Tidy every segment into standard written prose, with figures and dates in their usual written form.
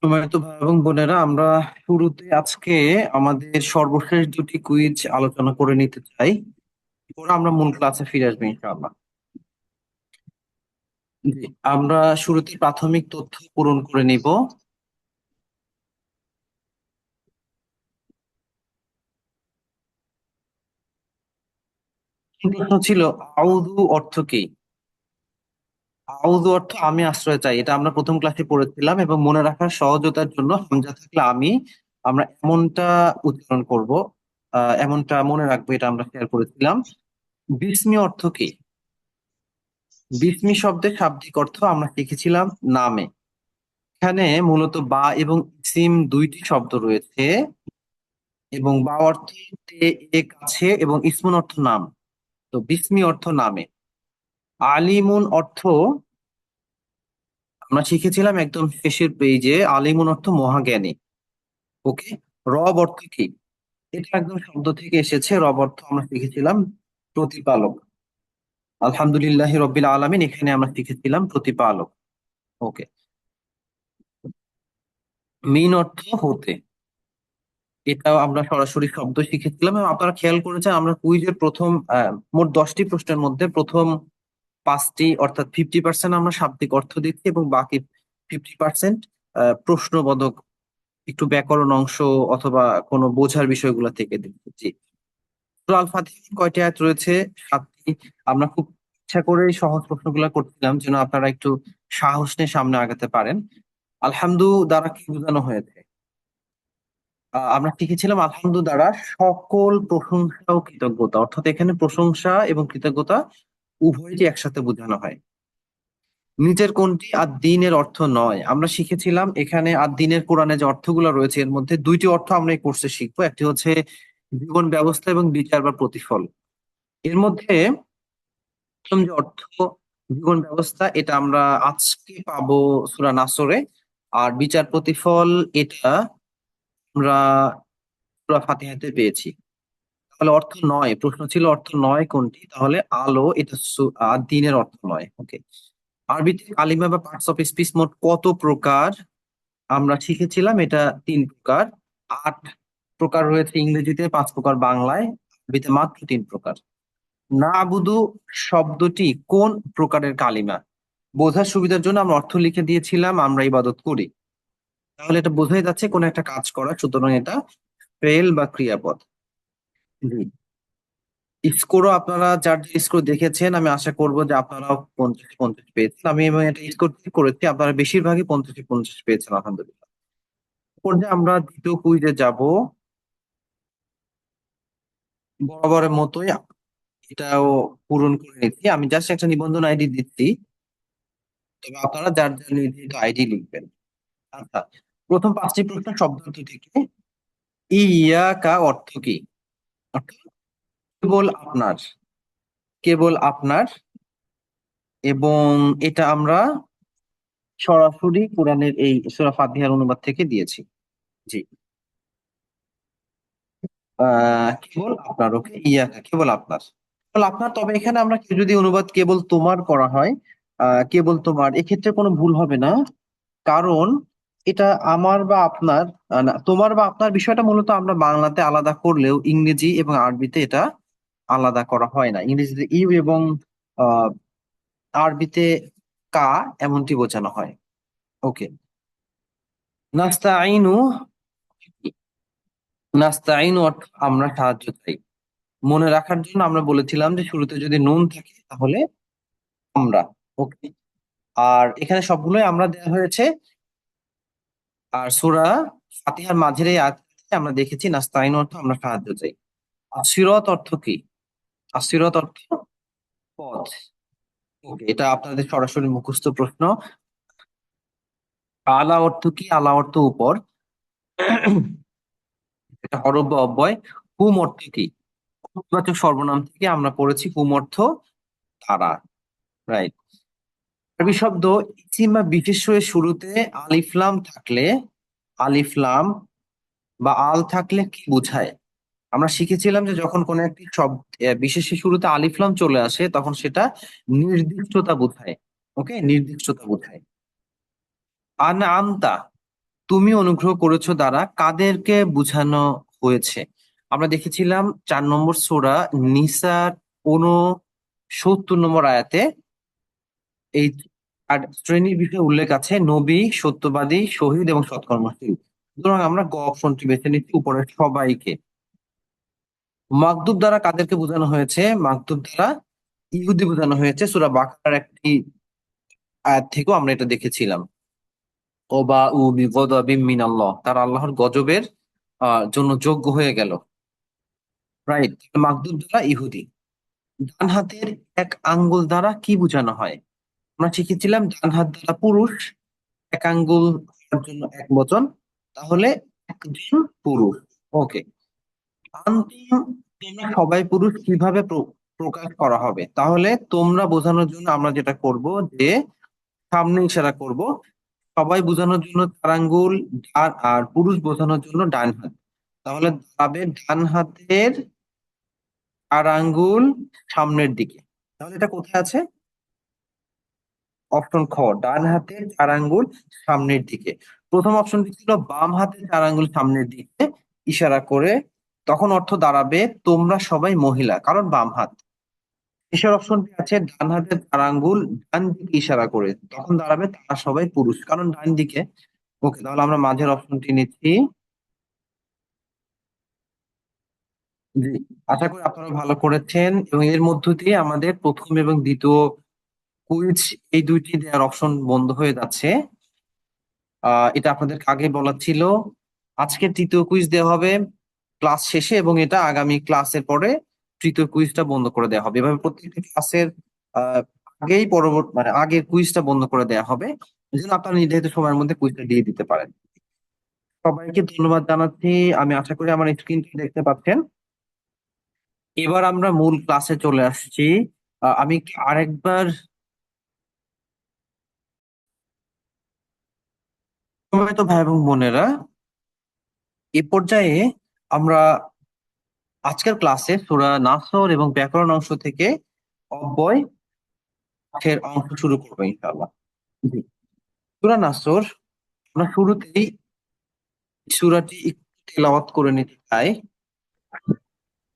সম্মানিত ভাই এবং বোনেরা, আমরা শুরুতে আজকে আমাদের সর্বশেষ দুটি কুইজ আলোচনা করে নিতে চাই। পরে আমরা মূল ক্লাসে ফিরে আসবো ইনশাআল্লাহ। জি, আমরা শুরুতে প্রাথমিক তথ্য পূরণ করে নিব। প্রশ্ন ছিল, আউযু অর্থ কি? আউযু অর্থ আমি আশ্রয় চাই। এটা আমরা প্রথম ক্লাসে পড়েছিলাম এবং মনে রাখার সহজতার জন্য হামজা থাকলে আমরা এমনটা উচ্চারণ করব, এমনটা মনে রাখবো, এটা আমরা শেয়ার করেছিলাম। বিস্মি অর্থ কি? বিস্মি শব্দের শাব্দিক অর্থ আমরা শিখেছিলাম নামে। এখানে মূলত বা এবং ইসিম দুইটি শব্দ রয়েছে, এবং বা অর্থ তে, এ কাছে, এবং ইসমুন অর্থ নাম। তো বিস্মি অর্থ নামে। আলিমুন অর্থ আমরা শিখেছিলাম একদম শেষের পেজে, আলিমুন অর্থ মহাজ্ঞানী। ওকে। রব অর্থ কি? এটা একদম শব্দ থেকে এসেছে। রব অর্থ আমরা শিখেছিলাম প্রতিপালক। আলহামদুলিল্লাহ রব্বিল আলামিন, এখানে আমরা শিখেছিলাম প্রতিপালক। ওকে। মিন অর্থ হতে। এটাও আমরা সরাসরি শব্দ শিখেছিলাম, এবং আপনারা খেয়াল করেছেন আমরা কুইজের প্রথম মোট 10টি প্রশ্নের মধ্যে প্রথম 5টি অর্থাৎ 50% আমরা শাব্দিক অর্থ দিচ্ছি, এবং বাকি 50% প্রশ্নবোধক, একটু ব্যাকরণ অংশ অথবা কোনো বোঝার বিষয়গুলো থেকে দিচ্ছি। জি। সূরা আল ফাতিহার কয়টি আয়াত রয়েছে? 7টি। আমরা খুব ইচ্ছা করেই সহজ প্রশ্নগুলো করছিলাম যেন আপনারা একটু সাহস নিয়ে সামনে আগাতে পারেন। আলহামদু দ্বারা কি বোঝানো হয়েছে? আমরা শিখেছিলাম আলহামদু দ্বারা সকল প্রশংসা ও কৃতজ্ঞতা, অর্থাৎ এখানে প্রশংসা এবং কৃতজ্ঞতা উভয়টি একসাথে বোঝানো হয়। নিচের কোনটি আর দিনের অর্থ নয়? আমরা শিখেছিলাম এখানে আর দিনের কোরআনে যে অর্থগুলো রয়েছে এর মধ্যে দুইটি অর্থ আমরা এই কোর্সে শিখবো। একটি হচ্ছে জীবন ব্যবস্থা এবং বিচার বা প্রতিফল। এর মধ্যে প্রথম যে অর্থ জীবন ব্যবস্থা, এটা আমরা আজকে পাবো সূরা নাসরে। আর বিচার প্রতিফল, এটা আমরা সূরা ফাতিহাতে পেয়েছি। তাহলে অর্থ নয়, প্রশ্ন ছিল অর্থ নয় কোনটি, তাহলে আলো, এটা দিনের অর্থ নয়। ওকে। আরবিতে কালিমা বা পার্টস অফ স্পিচ মোট কত প্রকার? আমরা শিখেছিলাম এটা 3 প্রকার। 8 প্রকার রয়েছে ইংরেজিতে, 5 প্রকার বাংলায়, আরবিতে মাত্র 3 প্রকার। না আবুদু শব্দটি কোন প্রকারের কালিমা? বোঝার সুবিধার জন্য আমরা অর্থ লিখে দিয়েছিলাম আমরা ইবাদত করি। তাহলে এটা বোঝাই যাচ্ছে কোন একটা কাজ করা, সুতরাং এটা ফেল বা ক্রিয়াপদ। জি। স্কোরও আপনারা যার যে স্কোর দেখেছেন, আমি আশা করব যে আপনারাও 50-50 পেয়েছেন। আমি এবং এটা স্কোর করেছি, আপনারা বেশিরভাগই 50-50 পেয়েছেন আলহামদুলিল্লাহ। পর্যায়ে আমরা দ্বিতীয় কুইজে যাব। বরাবরের মতোই এটাও পূরণ করে নিচ্ছি, আমি জাস্ট একটা নিবন্ধন আইডি দিচ্ছি, তবে আপনারা যার যার নির্ধারিত আইডি লিখবেন। আচ্ছা। প্রথম 5টি প্রশ্ন শব্দার্থ থেকে। ইয়াকা অর্থ কি? অর্থ কেবল আপনার। কেবল আপনার। এবং এটা আমরা সরাসরি কোরআনের এই সূরা ফাতিহার অনুবাদ থেকে দিয়েছি। জি। কেবল আপনার। ওকে। ইয়াকা কেবল আপনার। কেবল আপনার, তবে এখানে আমরা কেউ যদি অনুবাদ কেবল তোমার করা হয়, কেবল তোমার, এক্ষেত্রে কোনো ভুল হবে না। কারণ এটা আমার বা আপনার, না, তোমার বা আপনার বিষয়টা মূলত আমরা বাংলাতে আলাদা করলেও ইংরেজি এবং আরবিতে এটা আলাদা করা হয় না। ইংরেজিতে ইউ এবং আহ আরবিতে কা, এমনটি বোঝানো হয়। ওকে। নাস্তাইনু। নাস্তাইনু অর্থ আমরা সাহায্য চাই। মনে রাখার জন্য আমরা বলেছিলাম যে শুরুতে যদি নুন থাকে তাহলে আমরা। ওকে। আর এখানে সবগুলোই আমরা দেওয়া হয়েছে। আর সূরা ফাতিহার মাঝের এই আয়াতে আমরা দেখেছি নাস্তাইন অর্থ আমরা সাহায্য চাই। আসিরত অর্থ কি? আসিরত অর্থ পথ। ওকে, এটা আপনাদের সরাসরি মুখস্থ প্রশ্ন। আলা অর্থ কি? আলা অর্থ উপর। এটা হরফ বা অব্যয়। হুম অর্থ কি? বাচক সর্বনাম থেকে আমরা পড়েছি হুম অর্থ তারা। রাইট। আরবি শব্দ ইসিম বা বিশেষ্য এর শুরুতে আলিফ লাম থাকলে, আলিফ লাম বা আল থাকলে কি বোঝায়? আমরা শিখেছিলাম যে যখন কোন একটি শব্দ বিশেষের শুরুতে আলিফ লাম চলে আসে তখন সেটা নির্দিষ্টতা বোঝায়। ওকে, নির্দিষ্টতা বোঝায়। আন আমতা, তুমি অনুগ্রহ করেছো দ্বারা কাদেরকে বোঝানো হয়েছে? আমরা দেখেছিলাম 4 নম্বর সূরা নিসার 69 নম্বর আয়াতে এই আর শ্রেণীর বিষয়ে উল্লেখ আছে: নবী, সত্যবাদী, শহীদ এবং সৎকর্মশীল। সুতরাং আমরা গ অপশনটি বেছে নিচ্ছি, উপরের সবাইকে। মাকদুব দ্বারা কাদেরকে বোঝানো হয়েছে? মাকদুব দ্বারা ইহুদি বোঝানো হয়েছে। সূরা বাকারার একটি আয়াত থেকেও আমরা এটা দেখেছিলাম। ওবা উ বিগদাবিম মিনাল্লাহ, তারা আল্লাহর গজবের জন্য যোগ্য হয়ে গেল। রাইট। মাকদুব দ্বারা ইহুদি। ডান হাতের এক আঙ্গুল দ্বারা কি বোঝানো হয়? আমরা শিখেছিলাম ডান হাত দ্বারা পুরুষ, এক আঙ্গুল হওয়ার জন্য এক বচন, তাহলে একজন পুরুষ। ওকে। আনতুম, তোমরা সবাই পুরুষ কিভাবে প্রকাশ করা হবে? তাহলে তোমরা বোঝানোর জন্য আমরা যেটা করব যে সামনে ইশারা করব। সবাই বোঝানোর জন্য 4 আঙ্গুল, আর পুরুষ বোঝানোর জন্য ডান হাত। তাহলে দাঁড়াবে ডান হাতের 4 আঙ্গুল সামনের দিকে। তাহলে এটা কোথায় আছে? অপশন খ, ডান হাতের 4 আঙ্গুল সামনের দিকে। প্রথম অপশনটি ছিল বাম হাতের 4 আঙ্গুল সামনের দিকে ইশারা করে, তখন অর্থ দাঁড়াবে তোমরা সবাই মহিলা, কারণ বাম হাত। শেষের অপশনটি আছে ডান হাতের 4 আঙ্গুল ডান দিকে ইশারা করে, তখন দাঁড়াবে তারা সবাই পুরুষ, কারণ ডান দিকে। ওকে, তাহলে আমরা মাঝের অপশনটি নিচ্ছি। জি, আশা করি আপনারা ভালো করেছেন এবং এর মধ্য দিয়ে আমাদের প্রথম এবং দ্বিতীয় কুইজ, এই দুইটি দেওয়ার অপশন বন্ধ হয়ে যাচ্ছে। এটা আপনাদের আগে বলা ছিল। আজকে তৃতীয় কুইজ দেওয়া হবে ক্লাস শেষে, এবং এটা আগামী ক্লাসের পরে তৃতীয় কুইজটা বন্ধ করে দেওয়া হবে। এভাবে প্রত্যেকটি ক্লাসের আহ আগেই পরবর্তী মানে আগের কুইজটা বন্ধ করে দেওয়া হবে, যেন আপনারা নির্ধারিত সময়ের মধ্যে কুইজটা দিয়ে দিতে পারেন। সবাইকে ধন্যবাদ জানাচ্ছি। আমি আশা করি আমার স্ক্রিনটি দেখতে পাচ্ছেন। এবার আমরা মূল ক্লাসে চলে আসছি। আমি একটু আরেকবার, সম্মানিত ভাই এবং বোনেরা, এ পর্যায়ে আমরা আজকের ক্লাসে সূরা নাসর এবং ব্যাকরণ অংশ থেকে অব্যয় পাঠের অংশ শুরু করবো ইনশাআল্লাহ। জি, সূরা নাসর, আমরা শুরুতেই সূরাটি একটু তেলাওয়াত করে নিতে চাই।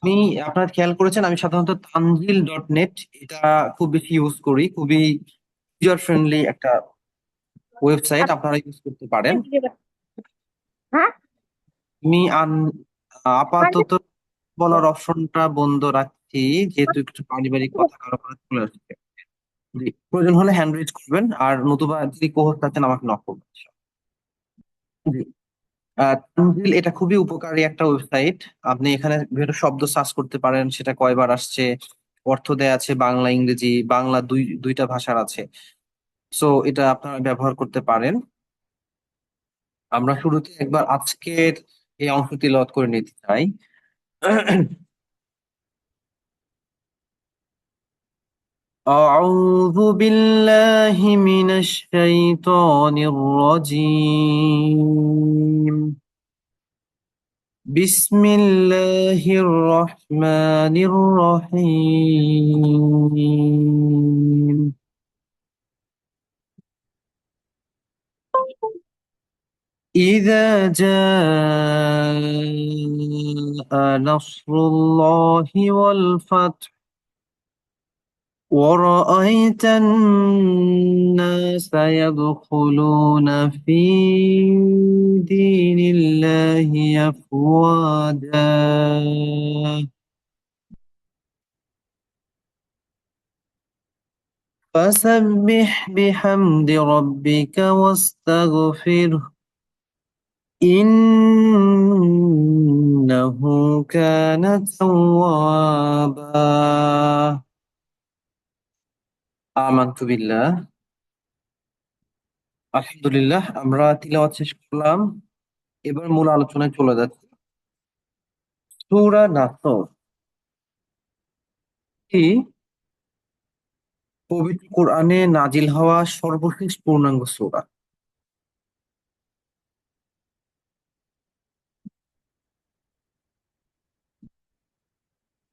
আমি, আপনারা খেয়াল করেছেন, আমি সাধারণত তানজিল.নেট এটা খুব বেশি ইউজ করি। খুবই ইউজার ফ্রেন্ডলি একটা ওয়েবসাইট, আপনারা ইউজ করতে পারেন। হ্যাঁ, আমি আপাতত বলার অপশনটা বন্ধ রাখছি, যেহেতু একটু পারিবারিক কথা কারো কারো চলে আসছে। জি, প্রয়োজন হলে হ্যান্ড রেজ করবেন, আর নতুবা যদি কোহোস্ট আছেন আমাকে নক করবেন। জি, তানজিল এটা খুবই উপকারী একটা ওয়েবসাইট। আপনি এখানে বিভিন্ন শব্দ সার্চ করতে পারেন, সেটা কয়বার আসছে, অর্থ দেয়া আছে বাংলা ইংরেজি, বাংলা দুইটা ভাষার আছে। সো এটা আপনারা ব্যবহার করতে পারেন। আমরা শুরুতে একবার আজকের এই অংশ তিলাওয়াত করে নিতে চাই। أعوذ بالله من الشيطان الرجيم. بسم الله الرحمن الرحيم. إذا جاء نصر الله والفتح ورأيت الناس يدخلون في دين الله أفواجا فسبح بحمد ربك واستغفره إنه كان توابا آمنت بالله। আলহামদুলিল্লাহ, আমরা তিলাওয়াত শেষ করলাম। এবার মূল আলোচনায় চলে যাচ্ছি। সূরা নাসর কি পবিত্র কোরআনে নাজিল হওয়া সর্বশেষ পূর্ণাঙ্গ সূরা।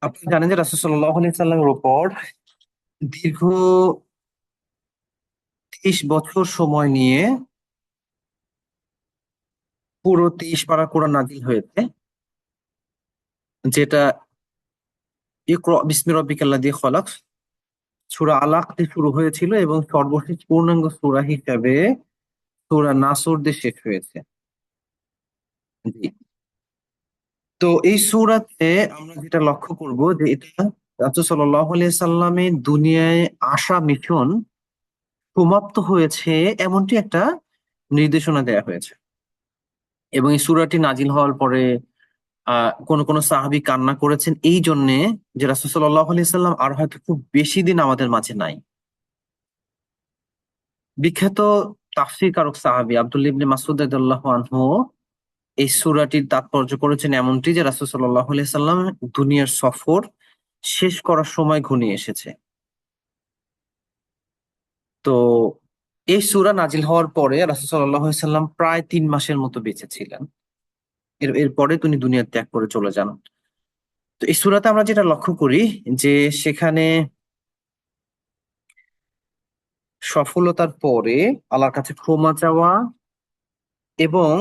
আপনি জানেন যে রাসূল সাল্লাল্লাহু আলাইহি সাল্লামের উপর দীর্ঘ 30 বছর সময় নিয়ে পুরো 23 পারা কোরআন নাজিল হয়েছে, যেটা ইকরা বিসমি রাব্বিকাল্লাযী খলাক সূরা আলাক দিয়ে শুরু হয়েছিল এবং সর্বশেষ পূর্ণাঙ্গ সূরা হিসাবে সূরা নাসর দিয়ে শেষ হয়েছে। জি। তো এই সূরাতে আমরা যেটা লক্ষ্য করব যে এটা রাসূল সাল্লাল্লাহু আলাইহি সাল্লামের দুনিয়ায় আসা মিশন সমাপ্ত হয়েছে এমনটি একটা নির্দেশনা দেয়া হয়েছে। এবং এই সূরাটি নাজিল হওয়ার পরে কোন কোন সাহাবী কান্না করেছেন এই জন্যে যে রাসূল সাল্লাল্লাহু আলাইহি সাল্লাম আর হয়তো খুব বেশি দিন আমাদের মাঝে নাই। বিখ্যাত তাফসীর কারক সাহাবী আব্দুল্লাহ ইবনে মাসউদ রাদিয়াল্লাহু আনহু এই সূরাটির তাৎপর্য করেছেন এমনটি যে রাসূল সাল্লাল্লাহু আলাইহি সাল্লাম দুনিয়ার সফর শেষ করার সময় ঘনিয়ে এসেছে। তো এই সূরা নাজিল হওয়ার পরে রাসূল সাল্লাল্লাহু আলাইহি সাল্লাম প্রায় ৩ মাসের মতো বেঁচে ছিলেন। এরপরে তিনি দুনিয়া ত্যাগ করে চলে যান। তো এই সূরাতে আমরা যেটা লক্ষ্য করি যে সেখানে সফলতার পরে আল্লাহর কাছে ক্ষমা চাওয়া এবং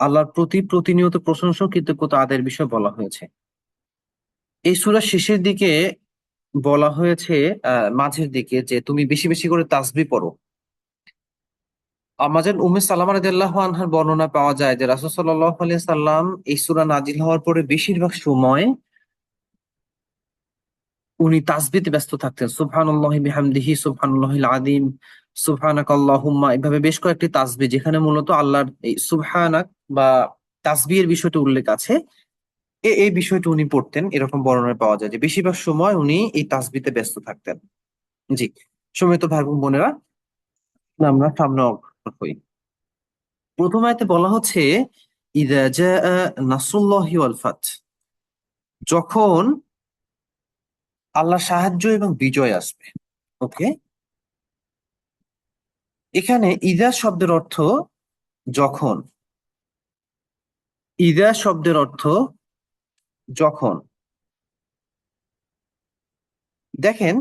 আল্লাহর প্রতি প্রতিনিয়ত প্রশংসা ও কৃতজ্ঞতা আদায়ের বিষয়ে বলা হয়েছে। এই সূরার শেষের দিকে বলা হয়েছে মাঝের দিকে যে তুমি বেশি বেশি করে তাসবিহ পড়ো। আমাদের উম্মে সালামা রাদিয়াল্লাহু আনহার বর্ণনা পাওয়া যায় যে রাসূল সাল্লাল্লাহু আলাইহি সাল্লাম এই সূরা নাজিল হওয়ার পরে বেশিরভাগ সময় উনি তাসবিহতে ব্যস্ত থাকতেন। সুবহানাল্লাহি বিহামদিহি, সুবহানাল্লাহিল আযীম, সুবহানাকাল্লাহুম্মা, এভাবে বেশ কয়েকটি তাসবিহ যেখানে মূলত আল্লাহর এই সুবহানাক বা তাসবিহের বিষয়টি উল্লেখ আছে। এই বিষয়টি উনি পড়তেন, এরকম বর্ণনা পাওয়া যায় যে বেশিরভাগ সময় উনি এই তাসবিহতে ব্যস্ত থাকতেন। জি। সম্মানিত ভাই বোন বোনেরা, আমরা সামনে অগ্রসর হই। প্রথম আয়াতে বলা হচ্ছে ইযা জাআ নাসরুল্লাহি ওয়াল ফাত, যখন আল্লাহর সাহায্য এবং বিজয় আসবে। ওকে, এখানে ইযা শব্দের অর্থ যখন। ইযা শব্দের অর্থ যখন। দেখেন,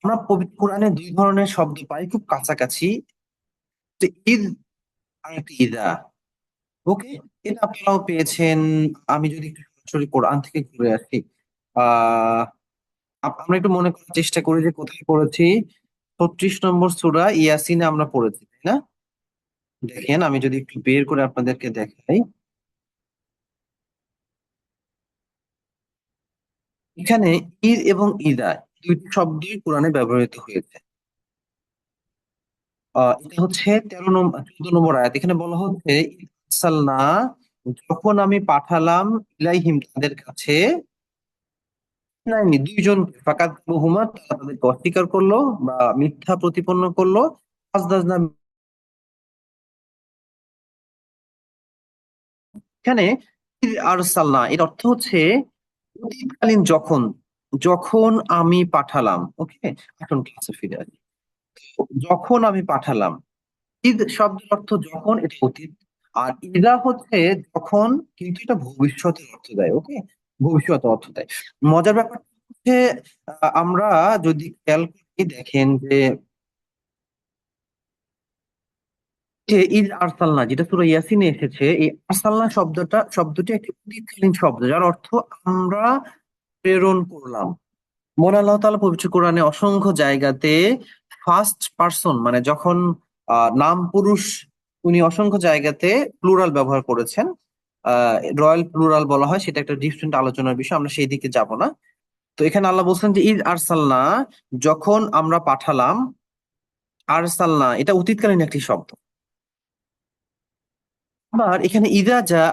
আমরা পবিত্র কোরআনে দুই ধরনের শব্দ পাই খুব কাছাকাছি, যে ঈদ আর একটা ইদা। ওকে, এটা আপনারাও পেয়েছেন। আমি যদি একটু সরাসরি কোরআন থেকে ঘুরে আসি, আহ আমরা একটু মনে করার চেষ্টা করি যে কোথায় পড়েছি। ৩৬ নম্বর সূরা ইয়াসিনে আমরা পড়েছি, তাই না? দেখেন, আমি যদি একটু বের করে আপনাদেরকে দেখাই, এখানে ঈদ এবং ইদা দুইটি শব্দই কোরআনে ব্যবহৃত হয়েছে। এটা হচ্ছে ১৪ নম্বর আয়াত। এখানে বলা হচ্ছে ইরসালনা, যখন আমি পাঠালাম, ইলাইহিম তাদের কাছে, নাইনি দুইজন, ফাকাদ বহুমা তারা তাদেরকে অস্বীকার করলো বা মিথ্যা প্রতিপন্ন করলো। ফাজদাজনা, এখানে আরসালনা এর অর্থ হচ্ছে অতীতকালীন যখন, যখন আমি পাঠালাম। ওকে, এখন ক্লাসে ফিরে আসি। যখন আমি পাঠালাম, ঈদ শব্দের অর্থ যখন, এটা অতীত। আর ইদা হচ্ছে যখন, কিন্তু এটা ভবিষ্যতের অর্থ দেয়। ওকে, ভবিষ্যতের অর্থ দেয়। মজার ব্যাপার হচ্ছে আমরা যদি খেয়াল করি, দেখেন যে ঈদ আরসালনা যেটা সূরা ইয়াসিনে এসেছে, এই আরসালনা শব্দটি একটি অতীতকালীন শব্দ যার অর্থ আমরা প্রেরণ করলাম। মহান আল্লাহ তাআলা পবিত্র কোরআনে অসংখ্য জায়গাতে ফার্স্ট পারসন মানে যখন নাম পুরুষ, উনি অসংখ্য জায়গাতে প্লুরাল ব্যবহার করেছেন। রয়্যাল প্লুরাল বলা হয়, সেটা একটা ডিফারেন্ট আলোচনার বিষয়, আমরা সেই দিকে যাব না। তো এখানে আল্লাহ বলছেন যে ঈদ আরসালনা, যখন আমরা পাঠালাম। আরসালনা এটা অতীতকালীন একটি শব্দ। আবার এখানে ইদা যা,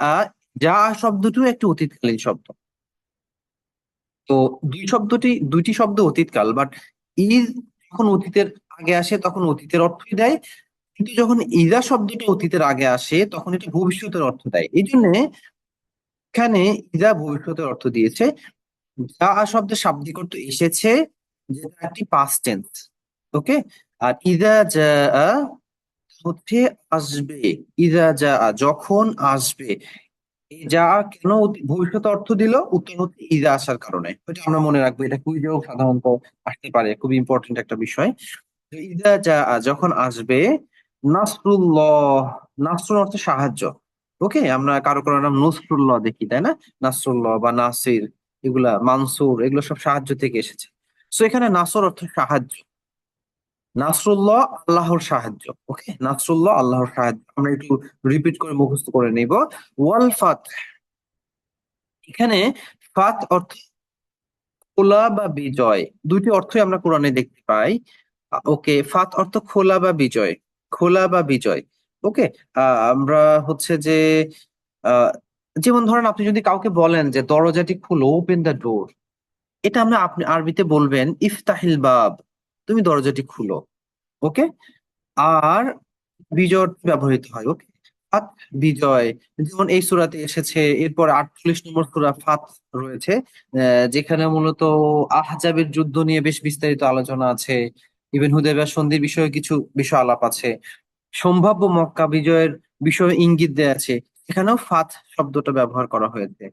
যা শব্দটিও একটি অতীতকালীন শব্দ। তো দুইটি শব্দ অতীতকাল, বাট ঈদ যখন অতীতের আগে আসে তখন অতীতের অর্থই দেয়, কিন্তু যখন ইদা শব্দটা অতীতের আগে আসে তখন এটা ভবিষ্যতের অর্থ দেয়। এই জন্য এখানে ইদা ভবিষ্যতের অর্থ দিয়েছে। যা শব্দের শাব্দিক অর্থ এসেছে, যেটা একটি পাস্ট টেন্স। ওকে, আর ইদা যা হচ্ছে আসবে। ইদা যা যখন আসবে। এই যা কেন ভবিষ্যৎ অর্থ দিল, উত্তর হচ্ছে ইদা আসার কারণে। এটা আমরা মনে রাখবো, এটা কুইজেও সাধারণত আসতে পারে, খুব ইম্পর্টেন্ট একটা বিষয়। তো ইদা যা যখন আসবে, নাসরুল্লাহ, নাসরুল অর্থ সাহায্য। ওকে, আমরা কারো কারো নাম নসরুল্লাহ দেখি, তাই না? নাসরুল্লাহ বা নাসির, এগুলা মানসুর, এগুলো সব সাহায্য থেকে এসেছে। সো এখানে নাসর অর্থ সাহায্য। নাসরুল্লাহ আল্লাহর সাহায্য। ওকে, নাসরুল্লাহ আল্লাহর সাহায্য, আমরা একটু রিপিট করে মুখস্থ করে নিব। ওয়াল ফাত, এখানে ফাত অর্থ খোলা বা বিজয়। দুইটি অর্থই আমরা কোরআনে দেখতে পাই। ওকে, ফাত অর্থ খোলা বা বিজয়, খোলা বা বিজয়। ওকে, আমরা হচ্ছে যে আহ, যেমন ধরেন আপনি যদি কাউকে বলেন যে দরজাটি খুলো, ওপেন দ্য ডোর, এটা আমরা আপনি আরবিতে বলবেন ইফতাহিল বাব, তুমি দরজাটি খুলো। ওকে, আর বিজয় অর্থে ব্যবহৃত হয়। ওকে, ফাত, বিজয়। যেমন এই সূরাতে এসেছে, এরপর 48 নম্বর সূরা ফাত রয়েছে, যেখানে মূলত আহজাবের যুদ্ধ নিয়ে বেশ বিস্তারিত আলোচনা আছে। ইভেন হুদায়বিয়া সন্ধির বিষয়ে কিছু বিষয় আলাপ আছে। সম্ভাব্য মক্কা বিজয়ের বিষয়ে ইঙ্গিত দেয়া আছে, এখানেও ফাত শব্দটা ব্যবহার করা হয়েছে।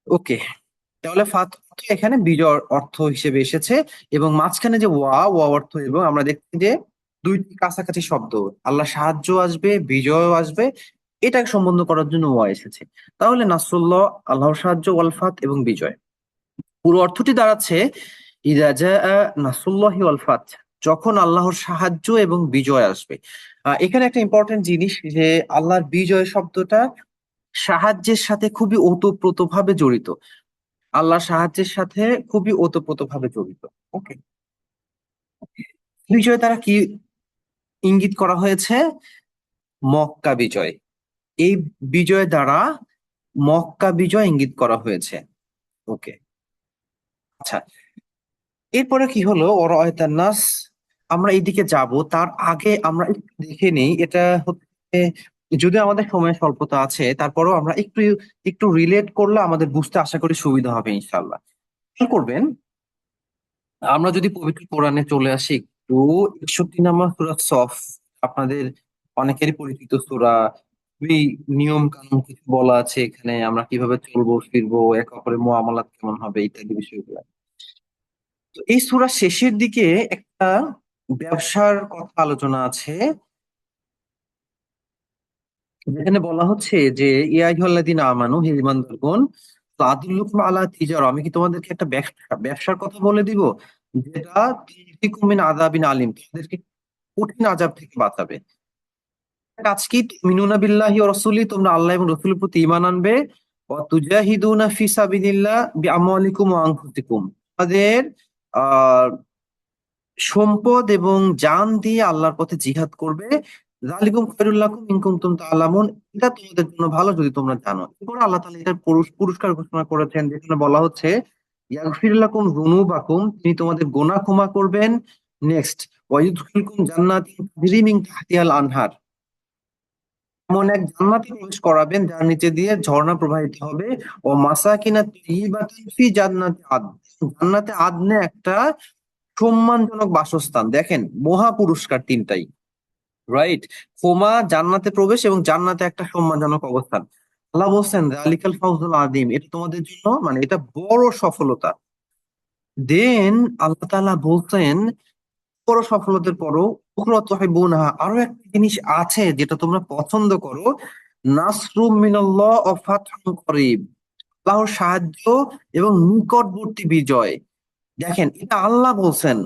ওকে, তাহলে ফাত অর্থ এখানে বিজয় অর্থ হিসেবে এসেছে, এবং মাঝখানে যে ওয়া, ওয়া অর্থ, এবং আমরা দেখছি যে দুইটি কাছাকাছি শব্দ, আল্লাহ সাহায্য আসবে, বিজয়ও আসবে, এটাকে সম্বন্ধ করার জন্য ওয়া এসেছে। তাহলে নাসরুল্লাহ আল্লাহর সাহায্য, ওয়াল ফাত এবং বিজয়, পুরো অর্থটি দাঁড়াচ্ছে ইযা জাআ নাসরুল্লাহি ওয়াল ফাত, যখন আল্লাহর সাহায্য এবং বিজয় আসবে। এখানে একটা ইম্পর্টেন্ট জিনিস, যে আল্লাহর বিজয় শব্দটা সাহায্যের সাথে খুবই ওতপ্রোতভাবে জড়িত। আল্লাহ সাহায্যের সাথে খুবই ওতপ্রোতভাবে জড়িত। ওকে, বিজয় দ্বারা কি ইঙ্গিত করা হয়েছে? মক্কা বিজয়। এই বিজয় দ্বারা মক্কা বিজয় ইঙ্গিত করা হয়েছে। ওকে, আচ্ছা, এরপরে কি হলো ওরায়তান নাস, আমরা এইদিকে যাব, তার আগে আমরা একটু দেখে নেই, এটা হচ্ছে, যদি আমাদের সময় স্বল্পতা আছে তারপরেও আমরা একটু একটু রিলেট করলে আমাদের বুঝতে আশা করি সুবিধা হবে ইনশাল্লাহ। খেয়াল করবেন, আমরা যদি পবিত্র কোরআনে চলে আসি একটু, 61 নম্বর সূরা সফ, আপনাদের অনেকেরই পরিচিত সূরা। খুবই নিয়ম কানুন কিছু বলা আছে এখানে, আমরা কিভাবে চলবো ফিরবো, একে অপরের মুআমালাত কেমন হবে, ইত্যাদি বিষয়গুলো। তো এই সূরার শেষের দিকে একটা ব্যবসার কথা আলোচনা আছে, যেখানে বলা হচ্ছে যে ইয়া আইয়ুহাল্লাযীনা আমানু, হে ঈমানদারগণ, আদুল্লুকুম আলা তিজারা, আমি কি তোমাদেরকে একটা ব্যবসার কথা বলে দিব, যেটা তুনজিকুম মিন আযাবিন আলিম, তোমাদেরকে কঠিন আযাব থেকে বাঁচাবে। কাজ কি? তুমিনুনা বিল্লাহি ওয়া রাসূলি, তোমরা আল্লাহ এবং রাসূলের প্রতি ঈমান আনবে। ওয়া তুজাহিদুনা ফি সাবিলিল্লাহ বিআমওয়ালিকুম ওয়া আনফুসিকুম, তোমাদের আহ সম্পদ এবং জান দিয়ে আল্লাহর পথে জিহাদ করবে। যালিকুম খায়রুল লাকুম ইন কুনতুম তা'লামুন, এটা তোমাদের জন্য ভালো যদি তোমরা জানো। এরপর আল্লাহ তাআলা এটার পুরস্কার ঘোষণা করেছেন, যেখানে বলা হচ্ছে ইয়াগফির লাকুম যুনুবাকুম, তিনি তোমাদের গুনাহ ক্ষমা করবেন। নেক্সট, ওয়া ইউদখিলকুম জান্নাতিন তাজরি মিন তাহতিহাল আনহার, এমন এক জান্নাতে প্রবেশ করাবেন যার নিচে দিয়ে ঝর্ণা প্রবাহিত হবে। ও মাসাকিনা তাইয়্যিবাতান ফি জান্নাতি আদন, জান্নাতে আদনে একটা সম্মানজনক বাসস্থান। দেখেন, মহা পুরস্কার তিনটাই, রাইট? ক্ষমা, জান্নাতে প্রবেশ এবং জান্নাতে একটা সম্মানজনক অবস্থান। আল্লাহ বলছেন যালিকাল ফাউজুল আযীম, এটা তোমাদের জন্য মানে এটা বড় সফলতা। দেন আল্লাহ তাআলা বলছেন, বড় সফলতার পরও উখরা তুহিব্বুনাহা, আরো একটা জিনিস আছে যেটা তোমরা পছন্দ করো, নাসরুম মিনাল্লাহ ওয়া ফাতহুন করিব, আল্লাহর সাহায্য এবং নিকটবর্তী বিজয়। দেখেন, এটা আল্লাহ বলছেন।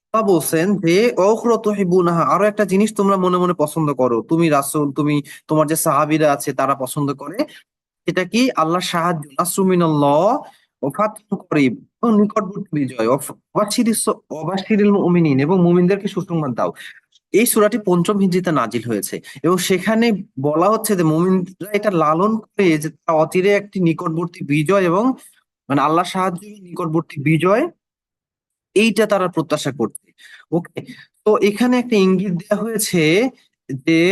আল্লাহ বলছেন যে অখরা তুহিব্বুনাহা, আরো একটা জিনিস তোমরা মনে মনে পছন্দ করো, তুমি রাসূল, তুমি, তোমার যে সাহাবীরা আছে তারা পছন্দ করে। এটা কি? আল্লাহর সাহায্য, নাসরুম মিনাল্লাহ ওয়া ফাতহুন করিব, এবং নিকটবর্তী বিজয়। ওয়াবাশশিরিল মুমিনিন, এবং মুমিনদেরকে সুসংবাদ দাও। এই সূরাটি পঞ্চম হিজরীতে নাজিল হয়েছে, এবং সেখানে বলা হচ্ছে যে মুমিনরা এটা লালন করে, যে তারা অচিরে একটি নিকটবর্তী বিজয় এবং মানে আল্লাহর সাহায্য এবং নিকটবর্তী বিজয়, এইটা তারা প্রত্যাশা করছে। ওকে, তো এখানে একটা ইঙ্গিত দেওয়া হয়েছে যে